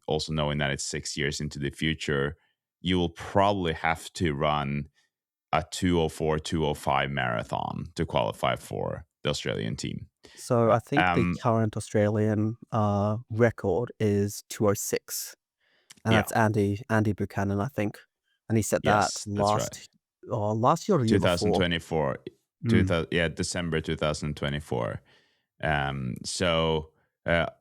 also knowing that it's 6 years into the future, you will probably have to run a 2:04, 2:05 marathon to qualify for the Australian team. So I think the Um, current Australian, record is 2:06, and yeah, that's Andy Buchanan, I think, and he set that yes, that's right. last year or the year before. 2024, Mm. yeah, December 2024. So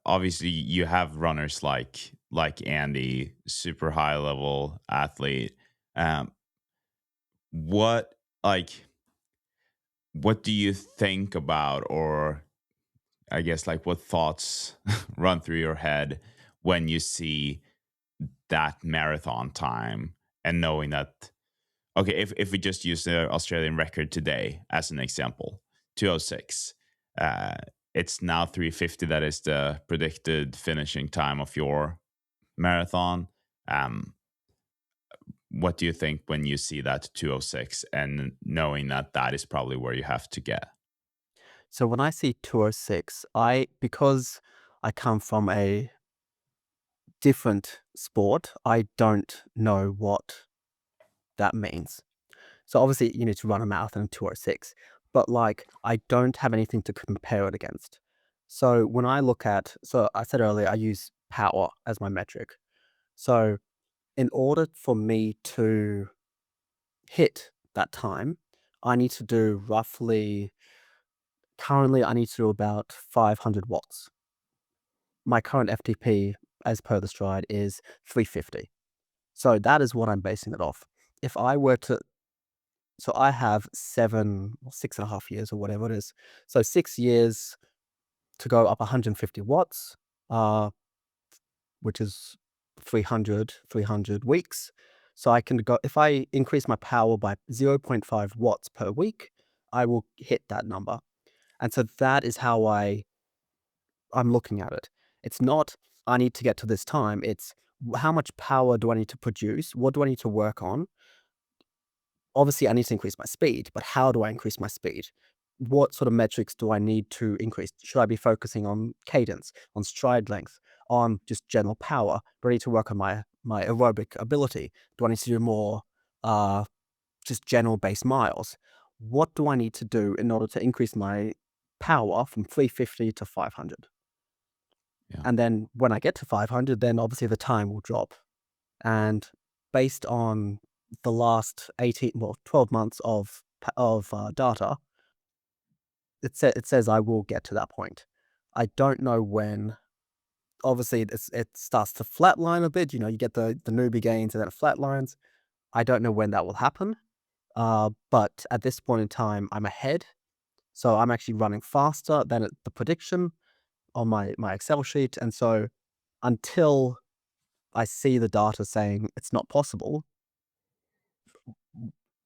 obviously you have runners like Andy, super high level athlete. Um, what like what do you think about, or I guess like what thoughts run through your head when you see that marathon time and knowing that, okay, if we just use the Australian record today as an example, 2:06, uh, it's now 3:50 that is the predicted finishing time of your marathon. um, what do you think when you see that 2:06 and knowing that that is probably where you have to get? So when I see 2:06, because I come from a different sport, I don't know what that means. So obviously you need to run a marathon in 2:06, but, like, I don't have anything to compare it against. So when I look at so I said earlier I use power as my metric. So in order for me to hit that time, I need to do roughly currently, I need to do about 500 watts. My current FTP, as per the stride, is 350. So that is what I'm basing it off. If I were to so I have 6.5 years or whatever it is. So 6 years to go up 150 watts, uh, which is 300 weeks. So I can go if I increase my power by zero point 0.5 watts per week, I will hit that number. And so that is how I'm looking at it. It's not, "I need to get to this time." It's, how much power do I need to produce? What do I need to work on? Obviously, I need to increase my speed, but how do I increase my speed? What sort of metrics do I need to increase? Should I be focusing on cadence, on stride length, on just general power? Do I need to work on my aerobic ability? Do I need to do more, uh, just general base miles? What do I need to do in order to increase my power from 350 to 500? Yeah. And then when I get to 500, then obviously the time will drop. And based on the last 18, well, 12 months of data, it says I will get to that point. I don't know when. Obviously, it starts to flatline a bit. You get the newbie gains and then it flatlines. I don't know when that will happen. But at this point in time, I'm ahead. So I'm actually running faster than the prediction on my Excel sheet. And so until I see the data saying it's not possible,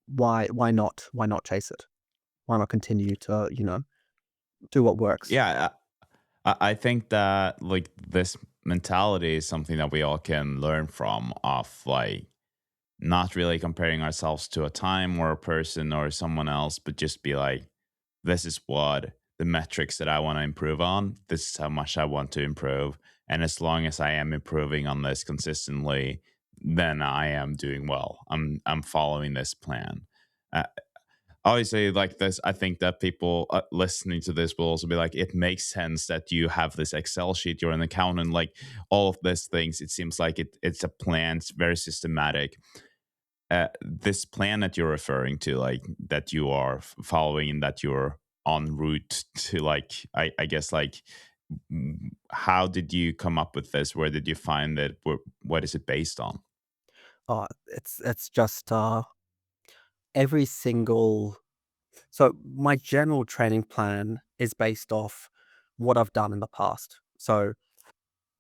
why not chase it? Why not continue to, do what works? Yeah, I think that like this mentality is something that we all can learn from, of like not really comparing ourselves to a time or a person or someone else, but just be like, this is what the metrics that I want to improve on. This is how much I want to improve. And as long as I am improving on this consistently, then I am doing well. I'm following this plan. Uh, Obviously, like this, I think that people listening to this will also be like, it makes sense that you have this Excel sheet, you're an accountant, like all of these things. It seems like it's a plan, it's very systematic. This plan that you're referring to, like that you are following and that you're en route to, like, I guess, like, how did you come up with this? Where did you find it? What is it based on? It's just, every single so my general training plan is based off what I've done in the past. So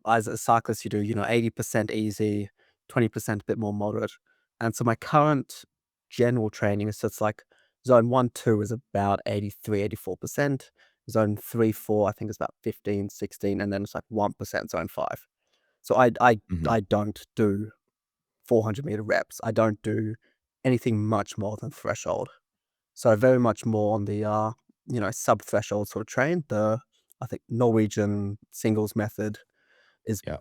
as a cyclist, you do, 80% easy, 20% a bit more moderate. And so my current general training is just like zone 1, 2 is about 83, 84%. Zone 3, 4, I think is about 15, 16, and then it's like 1% zone 5. So Hmm. I don't do 400-meter reps. I don't do anything much more than threshold. So very much more on the, sub-threshold sort of train. I think Norwegian singles method is Yeah.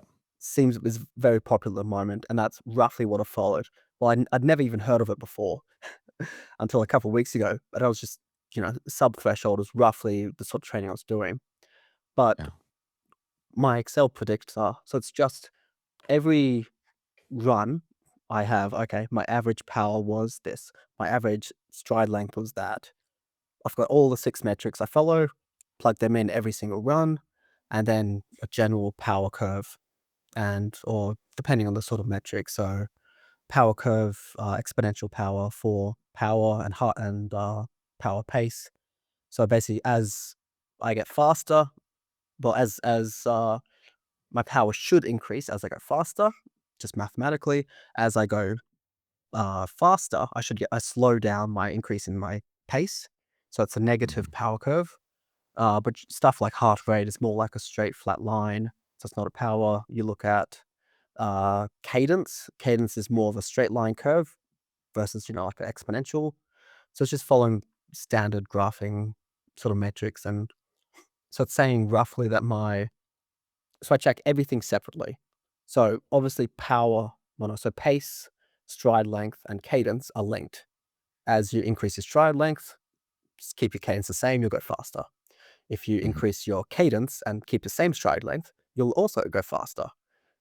is very popular at the moment, and that's roughly what I followed. Well, I'd never even heard of it before until a couple of weeks ago, but I was just, sub-threshold was roughly the sort of training I was doing. But Yeah. my Excel predictor, so it's just every run I have, okay, my average power was this, my average stride length was that. I've got all the 6 metrics I follow, plug them in every single run, and then a general power curve and or depending on the sort of metric. So power curve, exponential power for power and heart and power pace. So basically, as I get faster, well, as my power should increase as I go faster, just mathematically. As I go faster, I slow down my increase in my pace. So it's a negative Mhm. power curve. But stuff like heart rate is more like a straight flat line. So it's not a power. You look at cadence. Cadence is more of a straight line curve versus, like an exponential. So it's just following standard graphing sort of metrics. And so it's saying roughly that so I check everything separately. So obviously so pace, stride length, and cadence are linked. As you increase your stride length, just keep your cadence the same, you'll go faster. If you Mhm. increase your cadence and keep the same stride length, you'll also go faster.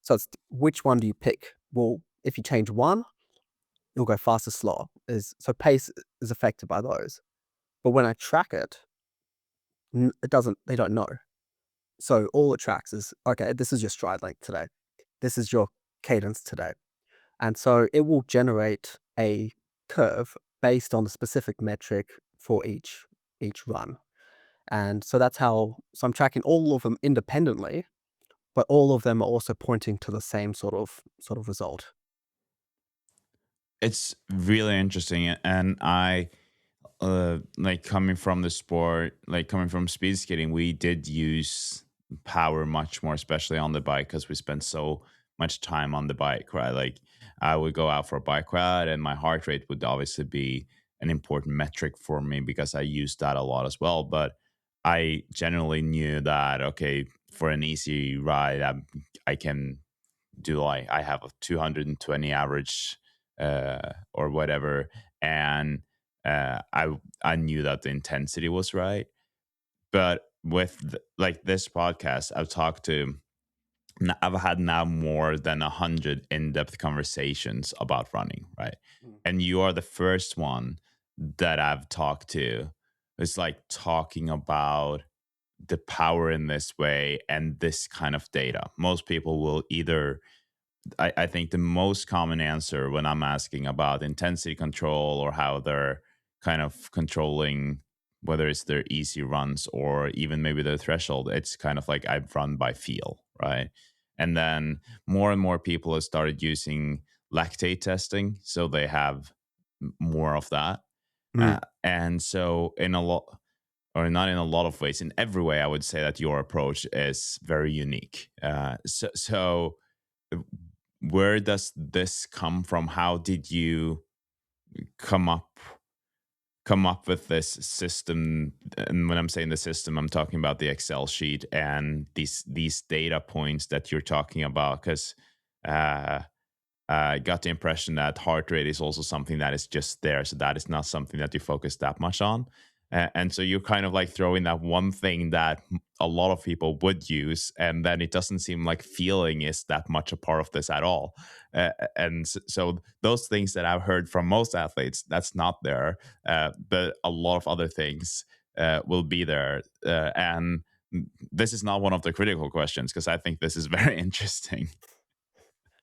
So it's which one do you pick? Well, if you change one, you'll go faster, slower. So pace is affected by those. But when I track it, it doesn't. They don't know. So all it tracks is okay. This is your stride length today. This is your cadence today, and so it will generate a curve based on the specific metric for each run. And so that's how. So I'm tracking all of them independently, but all of them are also pointing to the same sort of result. It's really interesting, and I like coming from the sport, like coming from speed skating, we did use power much more, especially on the bike, because we spent so much time on the bike, right? Like I would go out for a bike ride, and my heart rate would obviously be an important metric for me because I used that a lot as well. But I generally knew that okay, for an easy ride, I can do, like, I have a 220 average or whatever, and I knew that the intensity was right. But with like this podcast, I've had now more than 100 in-depth conversations about running, right? Mm. And you are the first one that I've talked to. It's like talking about the power in this way and this kind of data. Most people will either I think the most common answer when I'm asking about intensity control or how they're kind of controlling whether it's their easy runs or even maybe their threshold, it's kind of like I've run by feel, right? And then more and more people have started using lactate testing, so they have more of that. Mm. And so, in a lot, or not in a lot of ways, in every way, I would say that your approach is very unique. So where does this come from? How did you come up come up with this system? And when I'm saying the system, I'm talking about the Excel sheet and these data points that you're talking about, because got the impression that heart rate is also something that is just there. So that is not something that you focus that much on. And so you're kind of like throwing that one thing that a lot of people would use, and then it doesn't seem like feeling is that much a part of this at all. So those things that I've heard from most athletes, that's not there, but a lot of other things will be there. And this is not one of the critical questions because I think this is very interesting.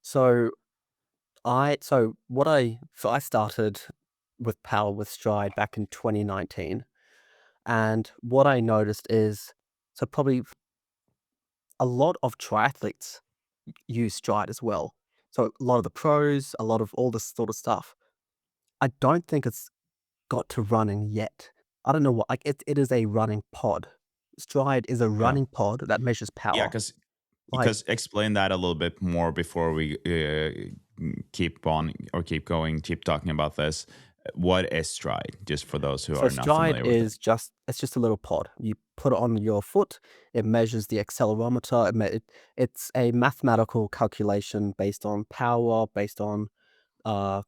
So I started with power with stride back in 2019, and what I noticed is probably a lot of triathletes use stride as well. So a lot of the pros, a lot of all this sort of stuff. I don't think it's got to running yet. I don't know what, like, it is a running pod. Stride is a Yeah. running pod that measures Yeah, power. Like, because explain that a little bit more before we keep on or keep talking about this. What is stride? Just for those who so are not stride familiar with it. is just a little pod. You put it on your foot. It measures the accelerometer. It's a mathematical calculation based on power, based on uh,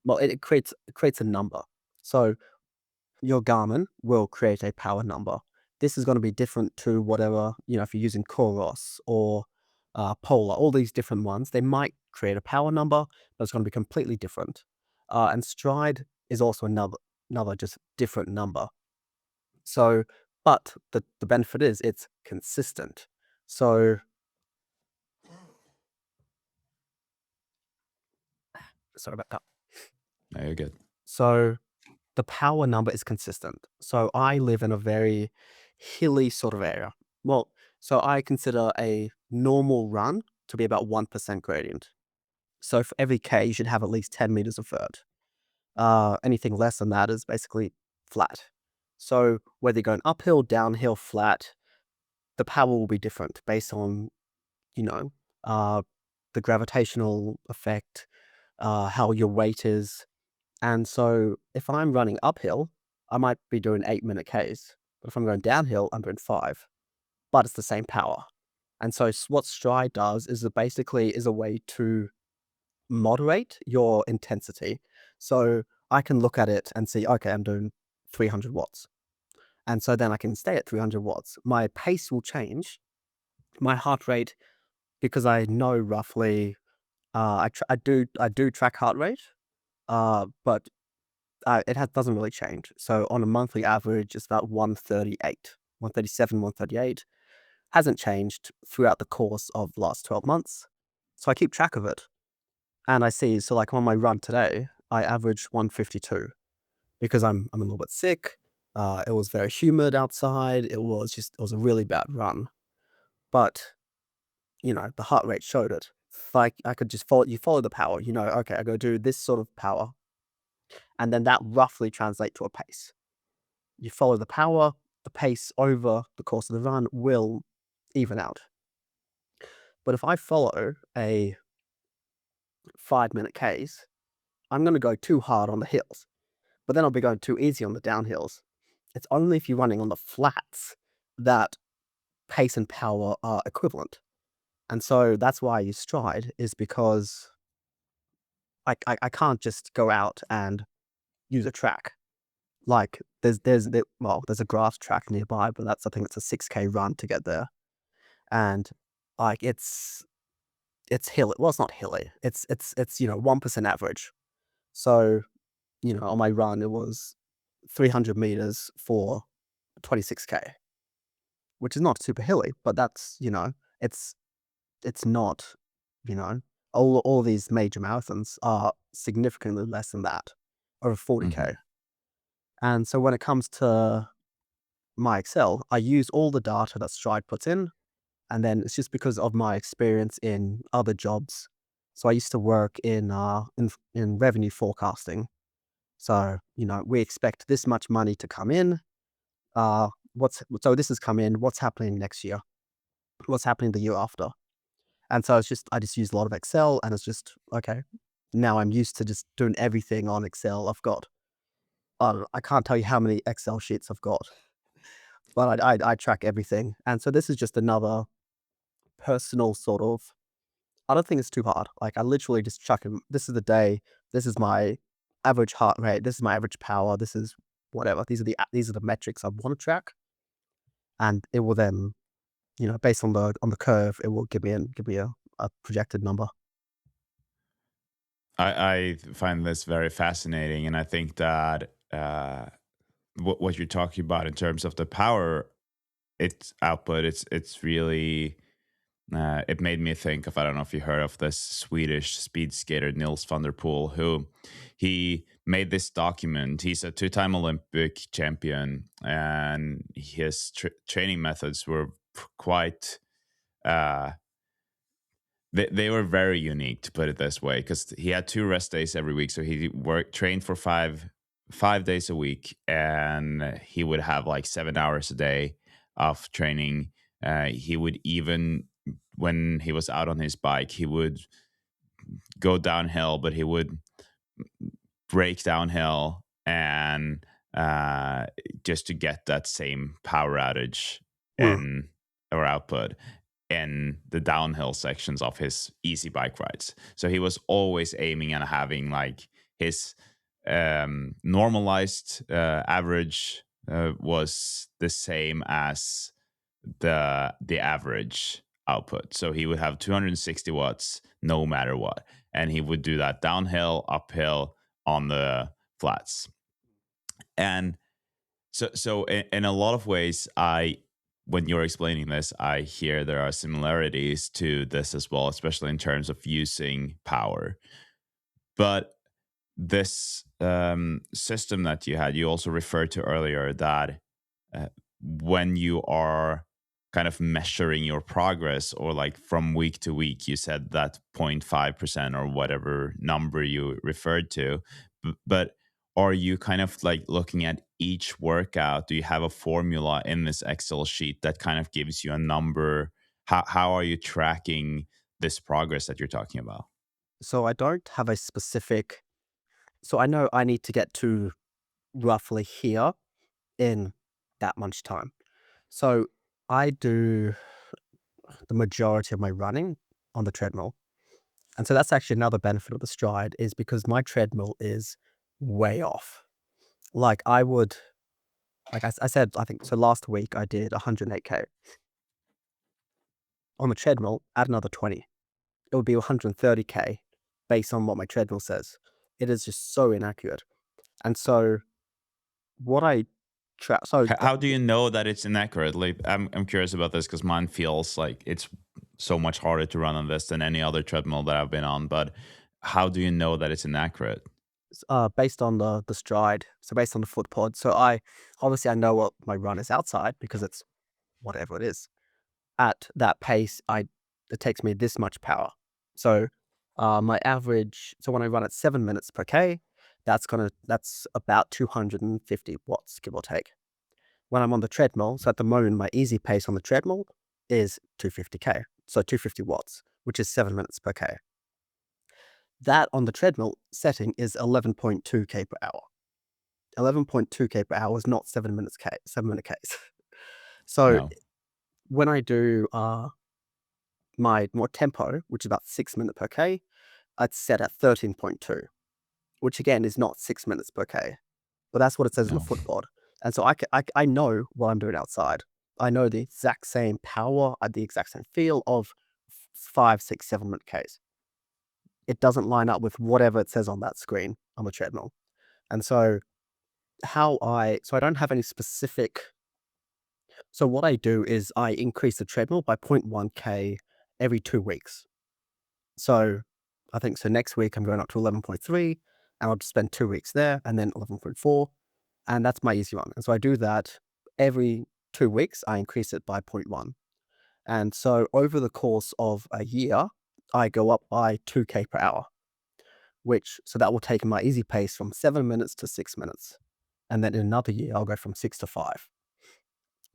well, it creates a number. So your Garmin will create a power number. This is going to be different to whatever, if you're using Coros or Polar, all these different ones, they might create a power number, but it's going to be completely different. And Stride is also another just different number. So, but the benefit is it's consistent. So, sorry about that. No, you're good. So the power number is consistent. So I live in a very hilly sort of area. Well, so I consider a normal run to be about 1% gradient. So for every K, you should have at least 10 meters of vert. Anything less than that is basically flat. So whether you're going uphill, downhill, flat, the power will be different based on, you know, uh, the gravitational effect, how your weight is, and so if I'm running uphill, I might be doing 8-minute Ks. But if I'm going downhill, I'm doing 5. But it's the same power. And so what Stride does is it basically is a way to moderate your intensity. So I can look at it and see, okay, I'm doing 300 watts. And so then I can stay at 300 watts. My pace will change. My heart rate, because I know roughly, I do track heart rate, but doesn't really change. So on a monthly average, it's about 138, 137, 138. Hasn't changed throughout the course of the last 12 months. So I keep track of it. And I see, so like on my run today, I averaged 152 because I'm a little bit sick. It was very humid outside. It was a really bad run. But, the heart rate showed it. Like I could just follow the power, okay, I go do this sort of power. And then that roughly translates to a pace. You follow the power, the pace over the course of the run will even out. But if I follow a 5-minute case, I'm going to go too hard on the hills, but then I'll be going too easy on the downhills. It's only if you're running on the flats that pace and power are equivalent. And so that's why I use stride, is because I can't just go out and use a track. Like there's a grass track nearby, but I think it's a 6K run to get there. And like it's hilly. Well, it's not hilly. It's 1% average. So, on my run it was 300 meters for 26K, which is not super hilly, but that's, it's it's not, you know, all these major marathons are significantly less than that, over 40K. Hmm. And so when it comes to my Excel, I use all the data that Stride puts in. And then it's just because of my experience in other jobs. So I used to work in revenue forecasting. So, we expect this much money to come in. This has come in, what's happening next year? What's happening the year after? And so I just use a lot of Excel, and it's just okay. Now I'm used to just doing everything on Excel. I can't tell you how many Excel sheets I've got, but I track everything. And so this is just another personal sort of I don't think it's too hard. Like, I literally just chuck in, this is the day, this is my average heart rate, this is my average power, this is whatever. These are the metrics I want to track, and it will then, based on the curve, it will give me a projected number. I find this very fascinating, and I think that what you're talking about in terms of the power its output, it's really it made me think of, I don't know if you heard of this Swedish speed skater Nils van der Poel, who he made this document. He's a two-time Olympic champion, and his training methods were quite uh, they were very unique, to put it this way, because he had two rest days every week. So he trained for five days a week, and he would have like 7 hours a day of training. He would even, when he was out on his bike, he would go downhill, but he would break downhill and just to get that same power outage Mm, in or output in the downhill sections of his easy bike rides. So he was always aiming and having like his normalized average was the same as the average output. So he would have 260 watts no matter what, and he would do that downhill, uphill, on the flats. And so in a lot of ways, when you're explaining this, I hear there are similarities to this as well, especially in terms of using power. But this system that you had, you also referred to earlier that when you are kind of measuring your progress, or like from week to week, you said that 0.5% or whatever number you referred to, but are you kind of like looking at each workout? Do you have a formula in this Excel sheet that kind of gives you a number? How are you tracking this progress that you're talking about? so I don't have a specific, so I know I need to get to roughly here in that much time. So I do the majority of my running on the treadmill. And so that's actually another benefit of the stride, is because my treadmill is way off. Like I would, like I said, I think so. Last week I did 108K on the treadmill. Add another 20, it would be 130K based on what my treadmill says. It is just so inaccurate. And so what I track, so How do you know that it's inaccurate? Like, I'm curious about this because mine feels like it's so much harder to run on this than any other treadmill that I've been on. But how do you know that it's inaccurate? based on the stride, so based on the foot pod. So I know what my run is outside because it's whatever it is. At that pace, it takes me this much power. So my average, so when I run at 7 minutes per k, that's about 250 watts, give or take. When I'm on the treadmill, so at the moment my easy pace on the treadmill is 250k, so 250 watts, which is 7 minutes per k. That on the treadmill setting is 11.2k per hour. 11.2k per hour is not 7 minute Ks. So No, when I do my more tempo, which is about 6 minutes per k, I'd set at 13.2, which again is not 6 minutes per k, but that's what it says in the no. footboard. And so I know what I'm doing outside. I know the exact same power, the exact same feel of 5, 6, 7 minute Ks. It doesn't line up with whatever it says on that screen on the treadmill. And so so I don't have any specific. So what I do is I increase the treadmill by 0.1k every 2 weeks. So I think so next week I'm going up to 11.3, and I'll just spend 2 weeks there, and then 11.4, and that's my easy one. And so I do that every 2 weeks, I increase it by zero point 0.1. And so over the course of a year, I go up by 2k per hour, so that will take my easy pace from 7 minutes to 6 minutes. And then in another year, I'll go from 6 to 5.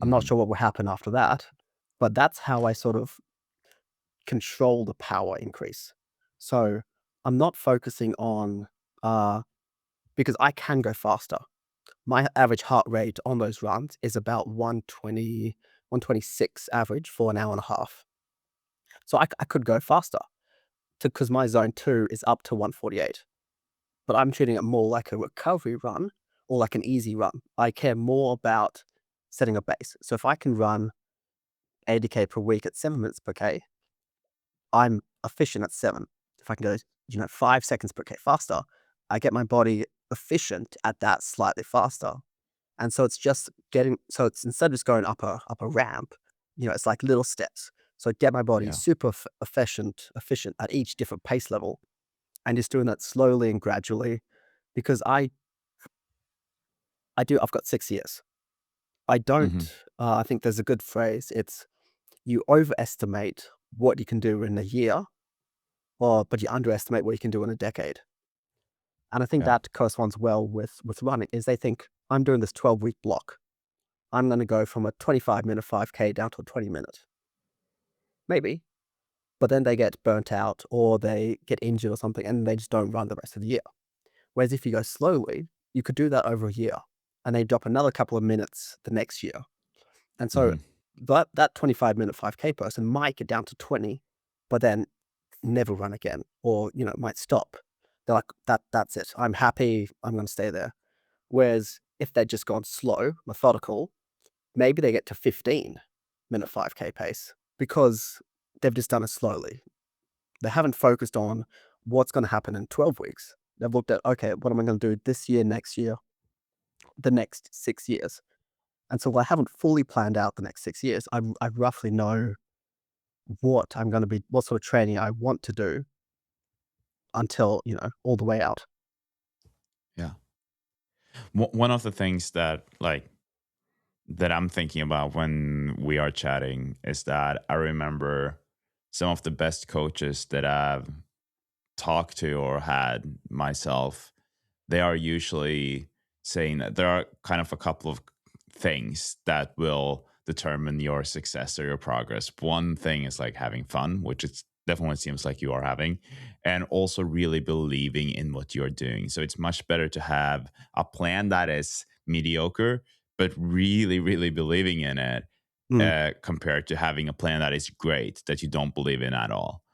I'm not Mhm. sure what will happen after that, but that's how I sort of control the power increase. So I'm not focusing on, uh, because I can go faster. My average heart rate on those runs is about 120, 126 average for an hour and a half. So I could go faster, because my zone 2 is up to 148, but I'm treating it more like a recovery run or like an easy run. I care more about setting a base. So if I can run 80K per week at 7 minutes per K, I'm efficient at 7. If I can go, 5 seconds per K faster, I get my body efficient at that slightly faster. And so it's just so it's instead of just going up a ramp, it's like little steps. So get my body Yeah. super efficient at each different pace level, and just doing that slowly and gradually, because I've got 6 years. I don't, Hmm. I think there's a good phrase. It's you overestimate what you can do in a year, but you underestimate what you can do in a decade. And I think Yeah. that corresponds well with running. Is they think I'm doing this 12-week block. I'm going to go from a 25-minute 5K down to a 20-minute, maybe. But then they get burnt out or they get injured or something, and they just don't run the rest of the year. Whereas if you go slowly, you could do that over a year, and they drop another couple of minutes the next year. And so Hmm. that 25-minute 5K person might get down to 20, but then never run again, or might stop. They're like, that's it. I'm happy. I'm going to stay there. Whereas if they'd just gone slow, methodical, maybe they get to 15-minute 5K pace because they've just done it slowly. They haven't focused on what's going to happen in 12 weeks. They've looked at, okay, what am I going to do this year, next year, the next 6 years? And so I haven't fully planned out the next 6 years. I roughly know what sort of training I want to do until, all the way out. Yeah. One of the things that that I'm thinking about when we are chatting is that I remember some of the best coaches that I've talked to or had myself. They are usually saying that there are kind of a couple of things that will determine your success or your progress. One thing is like having fun, which it definitely seems like you are having, and also really believing in what you're doing. So it's much better to have a plan that is mediocre, but really, really believing in it, Mm. compared to having a plan that is great that you don't believe in at all.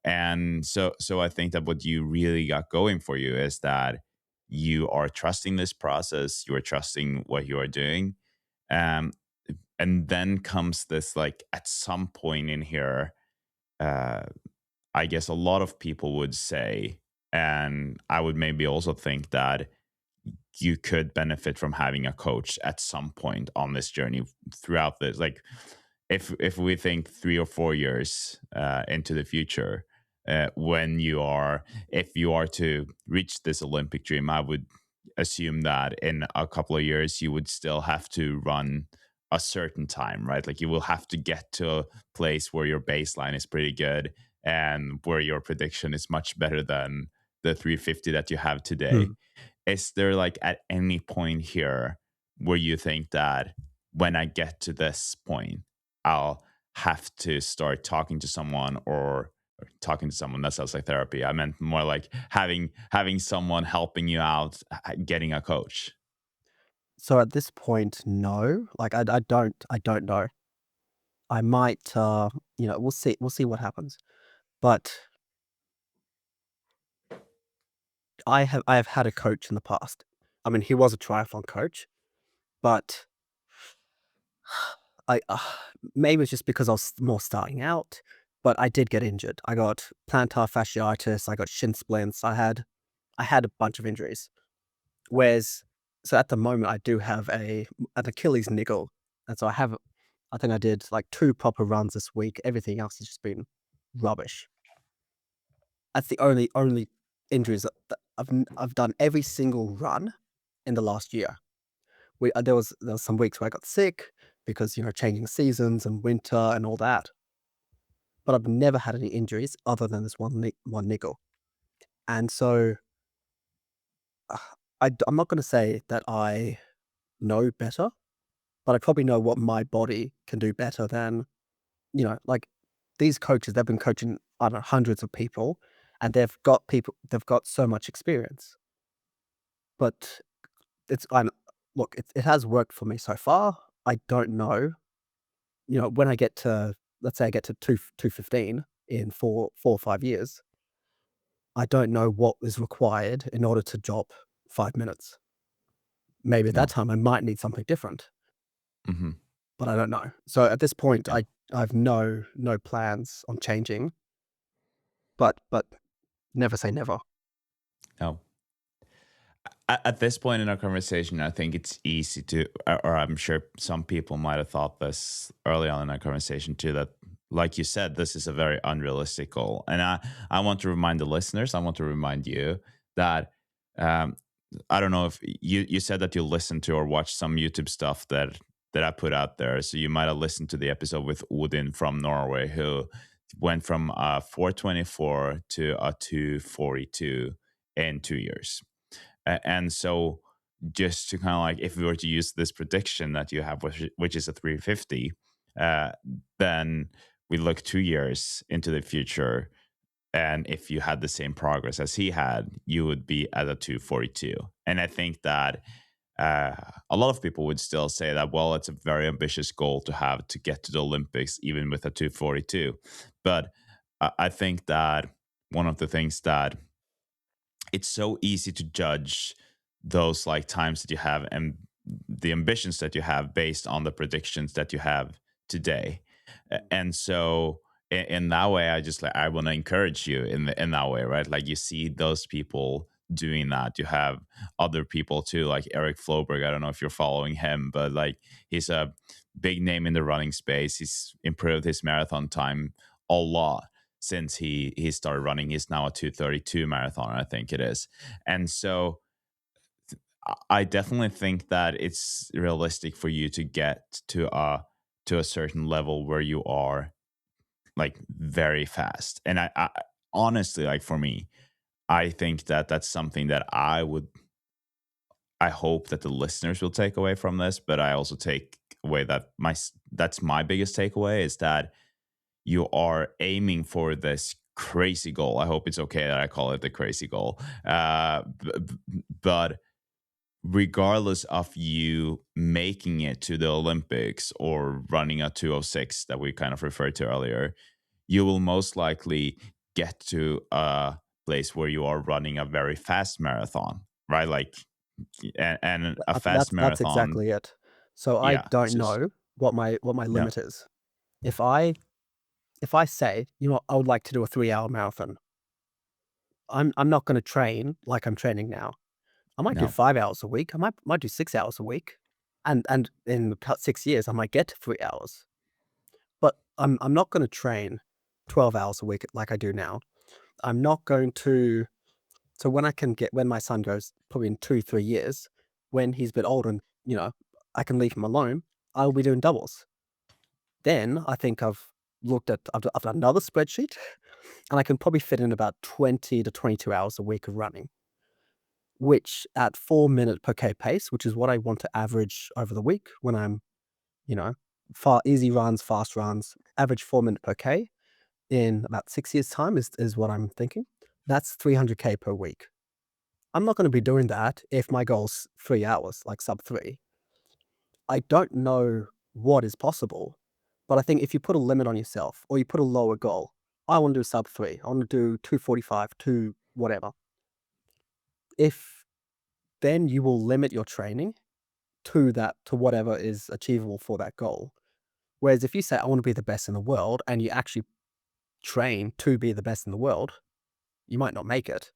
And so I think that what you really got going for you is that you are trusting this process, you are trusting what you are doing. Um, and then comes this, like, at some point in here, uh, I guess a lot of people would say, and I would maybe also think that you could benefit from having a coach at some point on this journey throughout this. Like, if we think 3 or 4 years into the future, when you are, if you are to reach this Olympic dream, I would assume that in a couple of years you would still have to run a certain time, right? Like, you will have to get to a place where your baseline is pretty good and where your prediction is much better than the 350 that you have today. Mm. Is there, like, at any point here where you think that when I get to this point, I'll have to start talking to someone, or talking to someone, that sounds like therapy. I meant more like having someone helping you out, getting a coach. So at this point, no. Like I don't know. I might, we'll see what happens. But I have had a coach in the past. I mean, he was a triathlon coach, but I maybe it's just because I was more starting out, but I did get injured. I got plantar fasciitis, I got shin splints, I had a bunch of injuries. Whereas so at the moment I do have an Achilles niggle. And so I think I did like 2 proper runs this week. Everything else has just been rubbish. That's the only injuries that I've done every single run in the last year. There was some weeks where I got sick because, changing seasons and winter and all that, but I've never had any injuries other than this one niggle. And so, uh, I'm not gonna say that I know better, but I probably know what my body can do better than, like, these coaches, they've been coaching, I don't know, hundreds of people, and they've got so much experience. But it's I'm look, it has worked for me so far. I don't know, when I get to, let's say I get to 215 in 4 or 5 years, I don't know what is required in order to jog 5 minutes. Maybe at that No. time, I might need something different, Hmm. but I don't know. So at this point, Yeah. I've no plans on changing, but never say never. No. At this point in our conversation, I think it's easy to, or I'm sure some people might have thought this early on in our conversation too, that, like you said, this is a very unrealistic goal. And I want to remind the listeners, I want to remind you that, um, I don't know if you said that you listened to or watched some YouTube stuff that I put out there. So you might have listened to the episode with Odin from Norway, who went from 424 to a 242 in 2 years. And so, just to kind of like, if we were to use this prediction that you have, which is a 350, uh, then we look 2 years into the future. And if you had the same progress as he had, you would be at a 242. And I think that a lot of people would still say that, well, it's a very ambitious goal to have to get to the Olympics, even with a 242. But I think that one of the things that it's so easy to judge those like times that you have and the ambitions that you have based on the predictions that you have today. And so in that way, I just like, I want to encourage you in that way, right? Like you see those people doing that. You have other people too, like Eric Floberg. I don't know if you're following him, but like he's a big name in the running space. He's improved his marathon time a lot since he started running. He's now a 232 marathon, I think it is. And so I definitely think that it's realistic for you to get to a certain level where you are like very fast. And I honestly, like for me, I think that that's something that I hope that the listeners will take away from this, but I also take away that that's my biggest takeaway is that you are aiming for this crazy goal. I hope it's okay that I call it the crazy goal. But regardless of you making it to the Olympics or running a 206 that we kind of referred to earlier, you will most likely get to a place where you are running a very fast marathon, right? Like, and a fast That's marathon, exactly it. So I yeah, don't know what my yeah, limit is. If I say, "You know what, I would like to do a 3-hour marathon," I'm not gonna train like I'm training now. I might do no, 5 hours a week, I might do 6 hours a week, and in about 6 years, I might get to 3 hours. But I'm not gonna train 12 hours a week like I do now. I'm not going to so when my son goes probably in 2, 3 years, when he's a bit older and, I can leave him alone, I'll be doing doubles. Then I think I've done another spreadsheet, and I can probably fit in about 20 to 22 hours a week of running, which at 4-minute per K pace, which is what I want to average over the week when I'm, you know, far easy runs, fast runs, average 4-minute per K in about 6 years' time is what I'm thinking. That's 300K per week. I'm not gonna be doing that if my goal's 3 hours, like sub 3. I don't know what is possible, but I think if you put a limit on yourself or you put a lower goal, I wanna do sub 3, I wanna do 2:45, 2 whatever. If then you will limit your training to whatever is achievable for that goal. Whereas if you say, "I wanna be the best in the world," and you actually train to be the best in the world, you might not make it.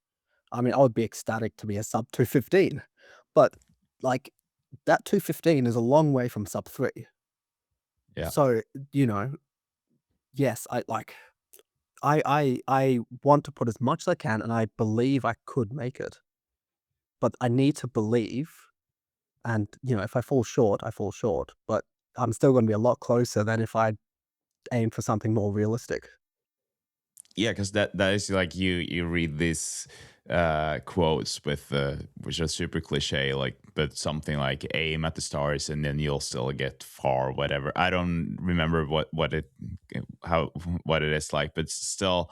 I mean, I would be ecstatic to be a sub 2:15, but, like, that 2:15 is a long way from sub 3. yeah. So, you know, yes, I want to put as much as I can, and I believe I could make it, but I need to believe, and, if I fall short, I fall short, but I'm still gonna be a lot closer than if I aim for something more realistic. Yeah, because that is like you read these quotes with which are super cliche, like but something like aim at the stars and then you'll still get far, whatever. I don't remember what it how what it is like, but still,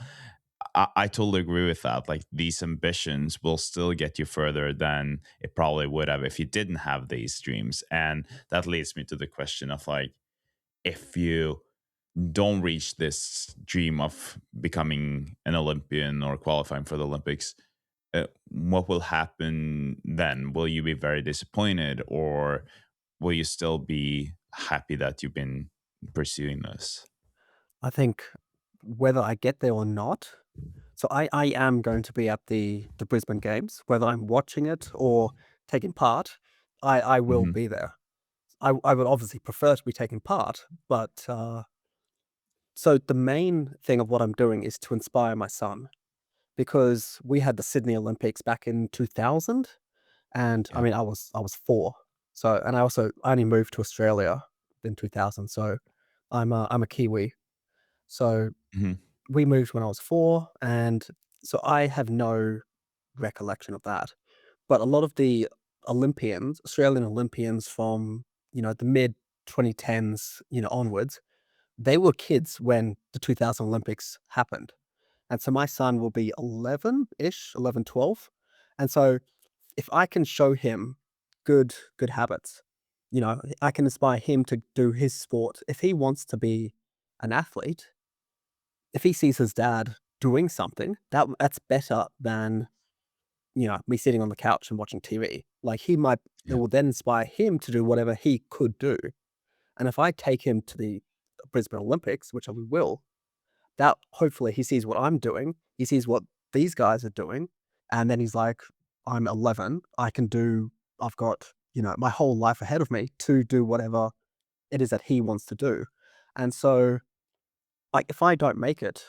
I totally agree with that. Like these ambitions will still get you further than it probably would have if you didn't have these dreams, and that leads me to the question of like if you don't reach this dream of becoming an Olympian or qualifying for the Olympics, what will happen then? Will you be very disappointed, or will you still be happy that you've been pursuing this? I think whether I get there or not, so I am going to be at the Brisbane Games, whether I'm watching it or taking part, I will Hmm. be there. I would obviously prefer to be taking part, but, so the main thing of what I'm doing is to inspire my son, because we had the Sydney Olympics back in 2000, and, I Yeah. mean, I was 4. So and I only moved to Australia in 2000, so I'm a Kiwi. So Hmm. we moved when I was 4, and so I have no recollection of that. But a lot of the Olympians, Australian Olympians from, the mid-2010s, onwards, they were kids when the 2000 Olympics happened. And so my son will be 11-ish, 11, 12. And so if I can show him good habits, I can inspire him to do his sport. If he wants to be an athlete, if he sees his dad doing something, that's better than, me sitting on the couch and watching TV. Like, it Yeah. will then inspire him to do whatever he could do. And if I take him to the Brisbane Olympics, which I will, that hopefully he sees what I'm doing, he sees what these guys are doing, and then he's like, "I'm 11, I've got, my whole life ahead of me to do whatever it is that he wants to do." And so, like, if I don't make it,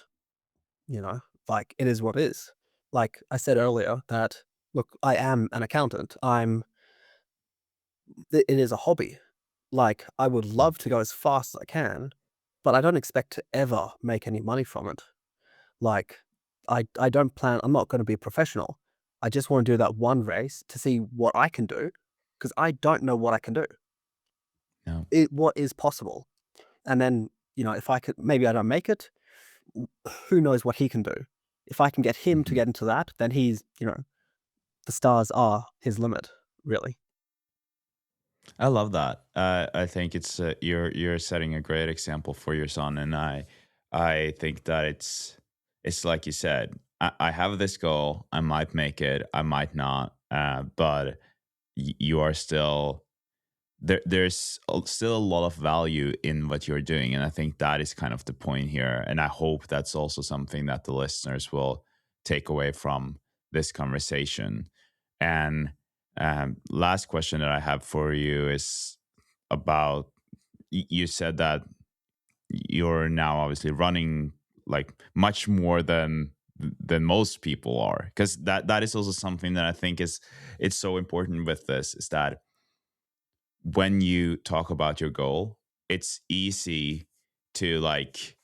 you know, like, it is what it is. Like I said earlier that, look, I am an accountant. It is a hobby. Like, I would Mm. love to go as fast as I can, but I don't expect to ever make any money from it. Like, I don't plan I'm not gonna be a professional. I just wanna do that one race to see what I can do, because I don't know what I can do. No. What is possible? And then, if I could maybe I don't make it, who knows what he can do? If I can get him to Mhm. get into that, then the stars are his limit, really. I love that. I think it's you're setting a great example for your son, and I think that it's like you said. I have this goal. I might make it. I might not. But you are still there. Still a lot of value in what you're doing, and I think that is kind of the point here. And I hope that's also something that the listeners will take away from this conversation. And last question that I have for you is about you said that you're now obviously running like much more than most people are, because that is also something that I think is it's so important with this is that when you talk about your goal, it's easy to like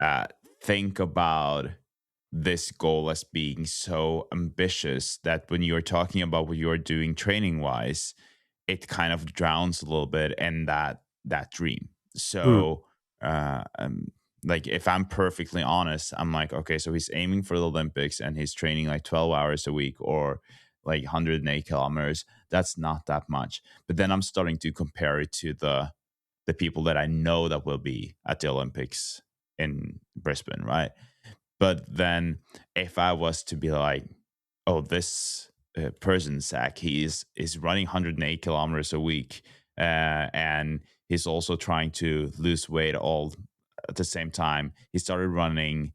uh, think about this goal as being so ambitious that when you're talking about what you're doing training wise, it kind of drowns a little bit in that dream. Mm, So, uh, um, like if I'm perfectly honest, I'm like, okay, so he's aiming for the Olympics and he's training like 12 hours a week or like 108 kilometers. That's not that much. But then I'm starting to compare it to the people that I know that will be at the Olympics in Brisbane, right? But then if I was to be like, oh, this person, Zach, is running 108 kilometers a week, and he's also trying to lose weight all at the same time. He started running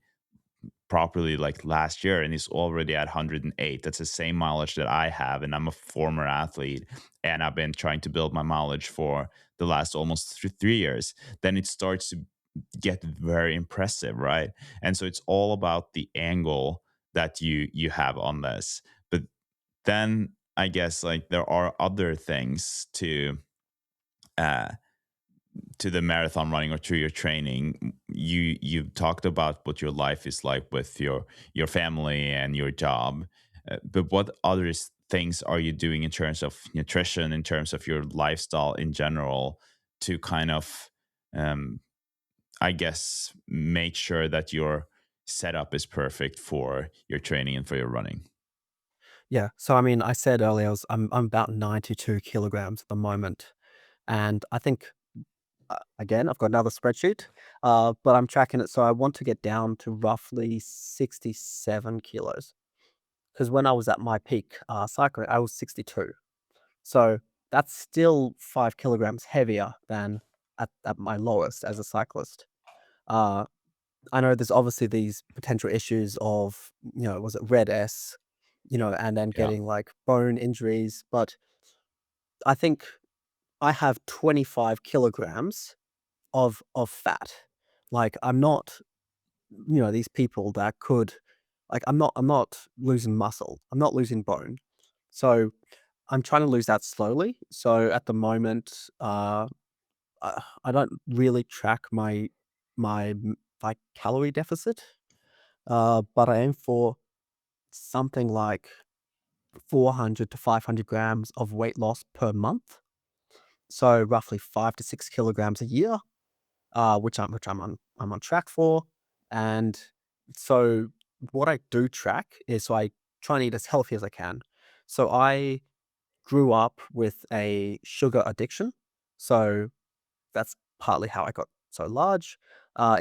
properly like last year and he's already at 108. That's the same mileage that I have, and I'm a former athlete and I've been trying to build my mileage for the last almost 3 years. Then it starts to get very impressive, right? And so it's all about the angle that you have on this. But then I guess like there are other things uh to the marathon running or to your training. You've talked about what your life is like with your family and your job, but what other things are you doing in terms of nutrition, in terms of your lifestyle in general, to kind of um I guess make sure that your setup is perfect for your training and for your running? yeah. So, I mean, I said earlier I'm about 92 kilograms at the moment, and I think Again, I've got another spreadsheet, but I'm tracking it. So I want to get down to roughly 67 kilos. Because when I was at my peak cycling, I was 62. So that's still 5 kilograms heavier than at my lowest as a cyclist. Uh, I know there's obviously these potential issues of, was it red S, and then Yeah. getting like bone injuries. But I think I have 25 kilograms of fat. Like I'm not, these people that could, like I'm not losing muscle. I'm not losing bone. So I'm trying to lose that slowly. So at the moment, I don't really track my calorie deficit, but I aim for something like 400 to 500 grams of weight loss per month. So roughly 5 to 6 kilograms a year, which I'm on track for. And so what I do track is so I try and eat as healthy as I can. So I grew up with a sugar addiction. So that's partly how I got so large.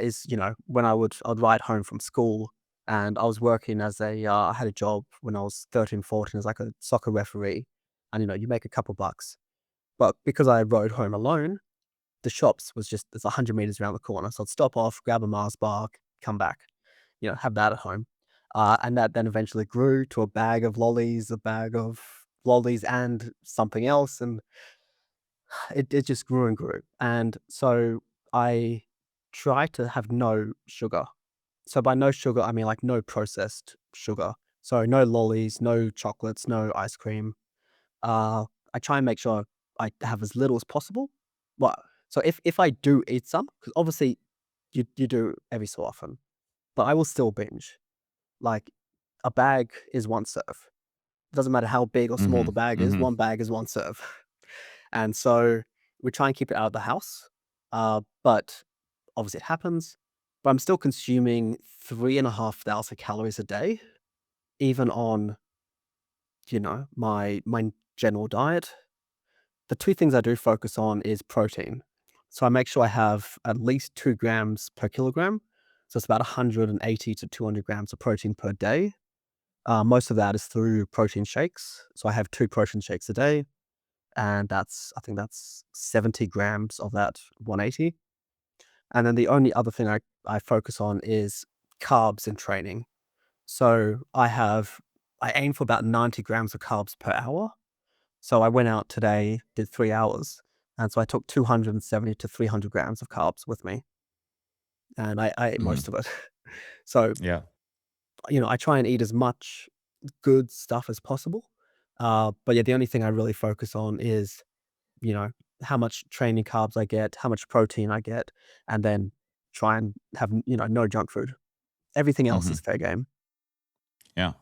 Is when I'd ride home from school, and I was working as I had a job when I was 13, 14 as like a soccer referee, and you make a couple bucks. But because I rode home alone, the shops was just it's 100 meters around the corner, so I'd stop off, grab a Mars bar, come back, have that at home, and that then eventually grew to a bag of lollies, and something else, and it just grew and grew. And so I try to have no sugar. So by no sugar, I mean like no processed sugar. So no lollies, no chocolates, no ice cream. I try and make sure I have as little as possible. Well, so if I do eat some, because obviously you do every so often, but I will still binge. Like a bag is one serve. It doesn't matter how big or small Hmm. the bag is. Hmm. One bag is one serve. And so we try and keep it out of the house. But obviously it happens. But I'm still consuming 3,500 calories a day, even on, my general diet. The two things I do focus on is protein. So I make sure I have at least 2 grams per kilogram. So it's about 180 to 200 grams of protein per day. Most of that is through protein shakes. So I have 2 protein shakes a day, and I think that's 70 grams of that 180. And then the only other thing I focus on is carbs in training. So I aim for about 90 grams of carbs per hour. So I went out today, did 3 hours, and so I took 270 to 300 grams of carbs with me, and I ate Hmm. most of it. So, Yeah. I try and eat as much good stuff as possible. But yeah, the only thing I really focus on is, you know, how much training carbs I get, how much protein I get, and then try and have, no junk food. Everything else Hmm. is fair game. Yeah.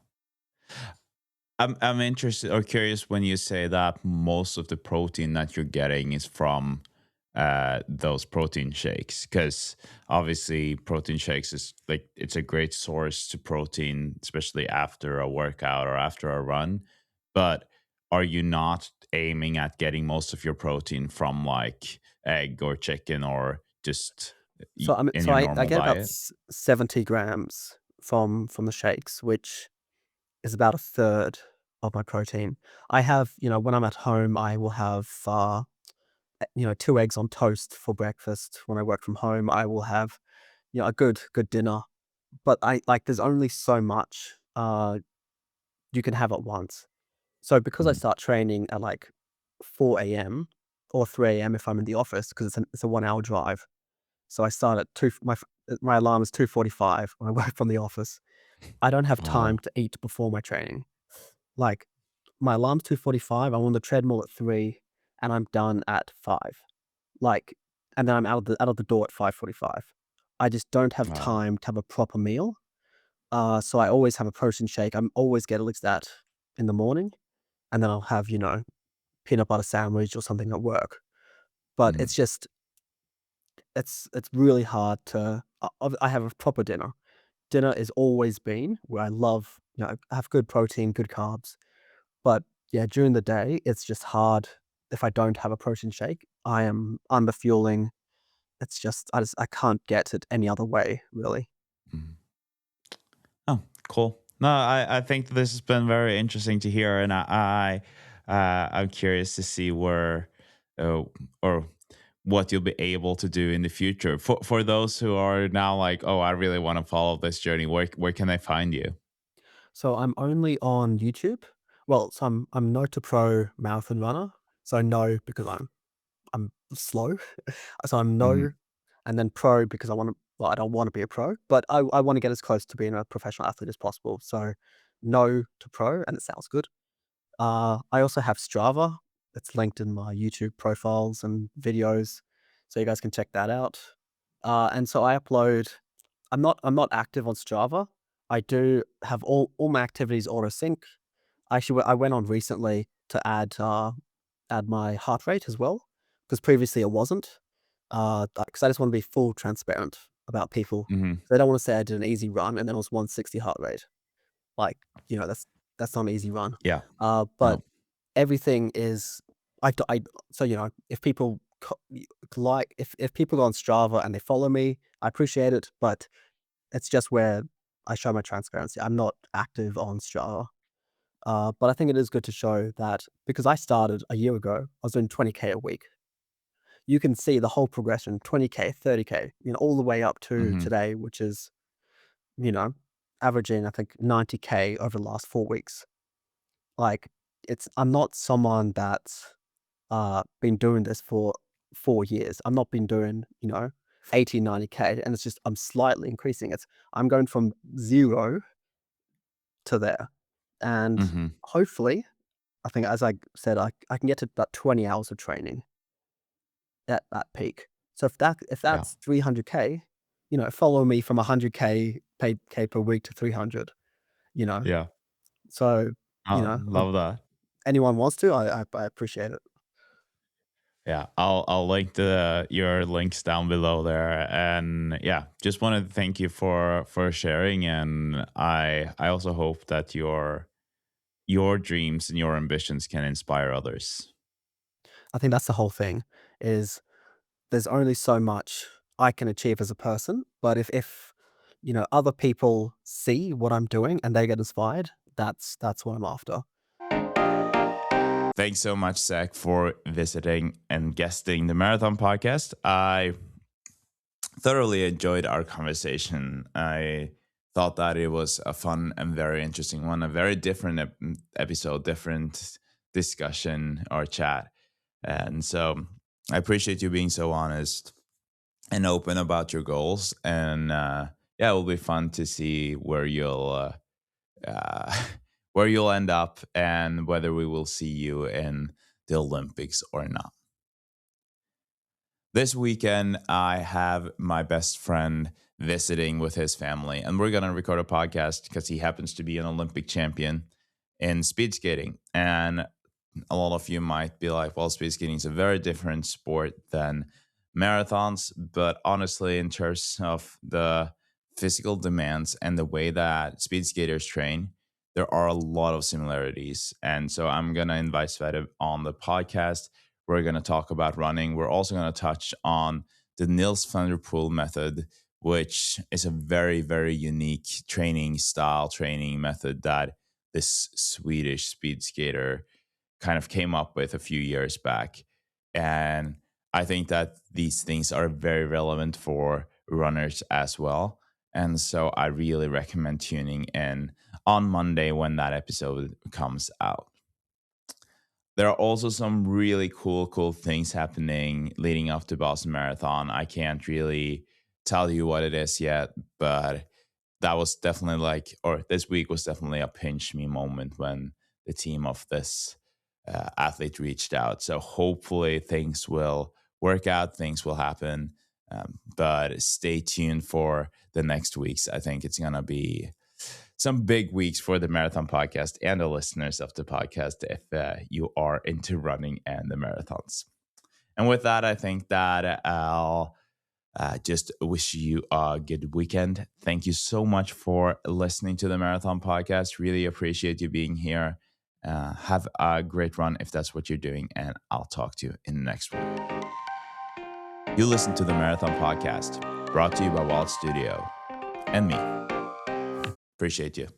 I'm interested or curious when you say that most of the protein that you're getting is from those protein shakes, because obviously protein shakes is like it's a great source to protein, especially after a workout or after a run. But are you not aiming at getting most of your protein from like egg or chicken or just in So your I normal get about diet? 70 grams from the shakes, which is about a third of my protein. I have, when I'm at home, I will have, 2 eggs on toast for breakfast. When I work from home, I will have, a good dinner. But there's only so much you can have at once. So because I Mhm. start training at like 4 a.m. or 3 a.m. if I'm in the office, because it's a 1 hour drive. So I start at my alarm is 2:45 when I work from the office. I don't have time Oh, to eat before my training. Like my alarm's 2:45, I'm on the treadmill at 3, and I'm done at 5. Like, and then I'm out of the door at 5:45. I just don't have wow. time to have a proper meal. So I always have a protein shake. I'm always get at least that in the morning, and then I'll have, peanut butter sandwich or something at work. But Mm. it's really hard to I have a proper dinner. Dinner is always been where I love, I have good protein, good carbs. But yeah, during the day, it's just hard if I don't have a protein shake. I am underfueling. it's just I can't get it any other way, really. Mhm. Oh, cool. No, I think this has been very interesting to hear, and I'm curious to see where uh, or what you'll be able to do in the future. For those who are now like, oh, I really want to follow this journey. Where can I find you? So I'm only on YouTube. Well, so I'm no to pro marathon runner. So no because I'm slow. So I'm Hmm. no, and then pro because I want to. Well, I don't want to be a pro, but I want to get as close to being a professional athlete as possible. So no to pro, and it sounds good. I also have Strava. It's linked in my YouTube profiles and videos, so you guys can check that out. And so I upload. I'm not active on Strava. I do have all my activities auto sync. Actually, I went on recently to add my heart rate as well, because previously it wasn't. Because I just want to be full transparent about people. Hmm. So I don't want to say I did an easy run and then it was 160 heart rate. Like, that's not an easy run. Yeah. But No. everything is I so, if people if people go on Strava and they follow me, I appreciate it, but it's just where I show my transparency. I'm not active on Strava. But I think it is good to show that because I started a year ago, I was doing 20K a week. You can see the whole progression, 20K, 30K, all the way up to Hmm. today, which is, you know, averaging, I think, 90K over the last 4 weeks. Like, I'm not someone that's been doing this for 4 years. I'm not been doing, 80, 90K. And it's just, I'm slightly increasing it. I'm going from zero to there. And Hmm. hopefully, I think, as I said, I can get to about 20 hours of training at that peak. So if Yeah. that's 300K, follow me from 100K paid K per week to 300. You know, Yeah. so Love that. anyone wants to, I appreciate it. Yeah, I'll link your links down below there, and yeah, just wanted to thank you for sharing, and I also hope that your dreams and your ambitions can inspire others. I think that's the whole thing. Is there's only so much I can achieve as a person, but if other people see what I'm doing and they get inspired, that's what I'm after. Thanks so much, Zach, for visiting and guesting the Marathon Podcast. I thoroughly enjoyed our conversation. I thought that it was a fun and very interesting one, a very different episode, different discussion or chat. And so I appreciate you being so honest and open about your goals. And yeah, it will be fun to see uh, where you'll end up and whether we will see you in the Olympics or not. This weekend, I have my best friend visiting with his family, and we're going to record a podcast because he happens to be an Olympic champion in speed skating. And a lot of you might be like, well, speed skating is a very different sport than marathons. But honestly, in terms of the physical demands and the way that speed skaters train, there are a lot of similarities. And so I'm going to invite Sveta on the podcast. We're going to talk about running. We're also going to touch on the Nils van der Poel method, which is a very, very unique training method that this Swedish speed skater kind of came up with a few years back. And I think that these things are very relevant for runners as well. And so I really recommend tuning in on Monday when that episode comes out. There are also some really cool things happening leading up to Boston Marathon. I can't really tell you what it is yet, but that was definitely or this week was definitely a pinch me moment when the team of this athlete reached out. So hopefully things will work out, things will happen. But stay tuned for the next weeks. I think it's going to be some big weeks for the Marathon Podcast and the listeners of the podcast if you are into running and the marathons. And with that, I think that I'll just wish you a good weekend. Thank you so much for listening to the Marathon Podcast. Really appreciate you being here. Have a great run if that's what you're doing, and I'll talk to you in the next one. You listen to the Marathon Podcast, brought to you by Walt Studio and me. Appreciate you.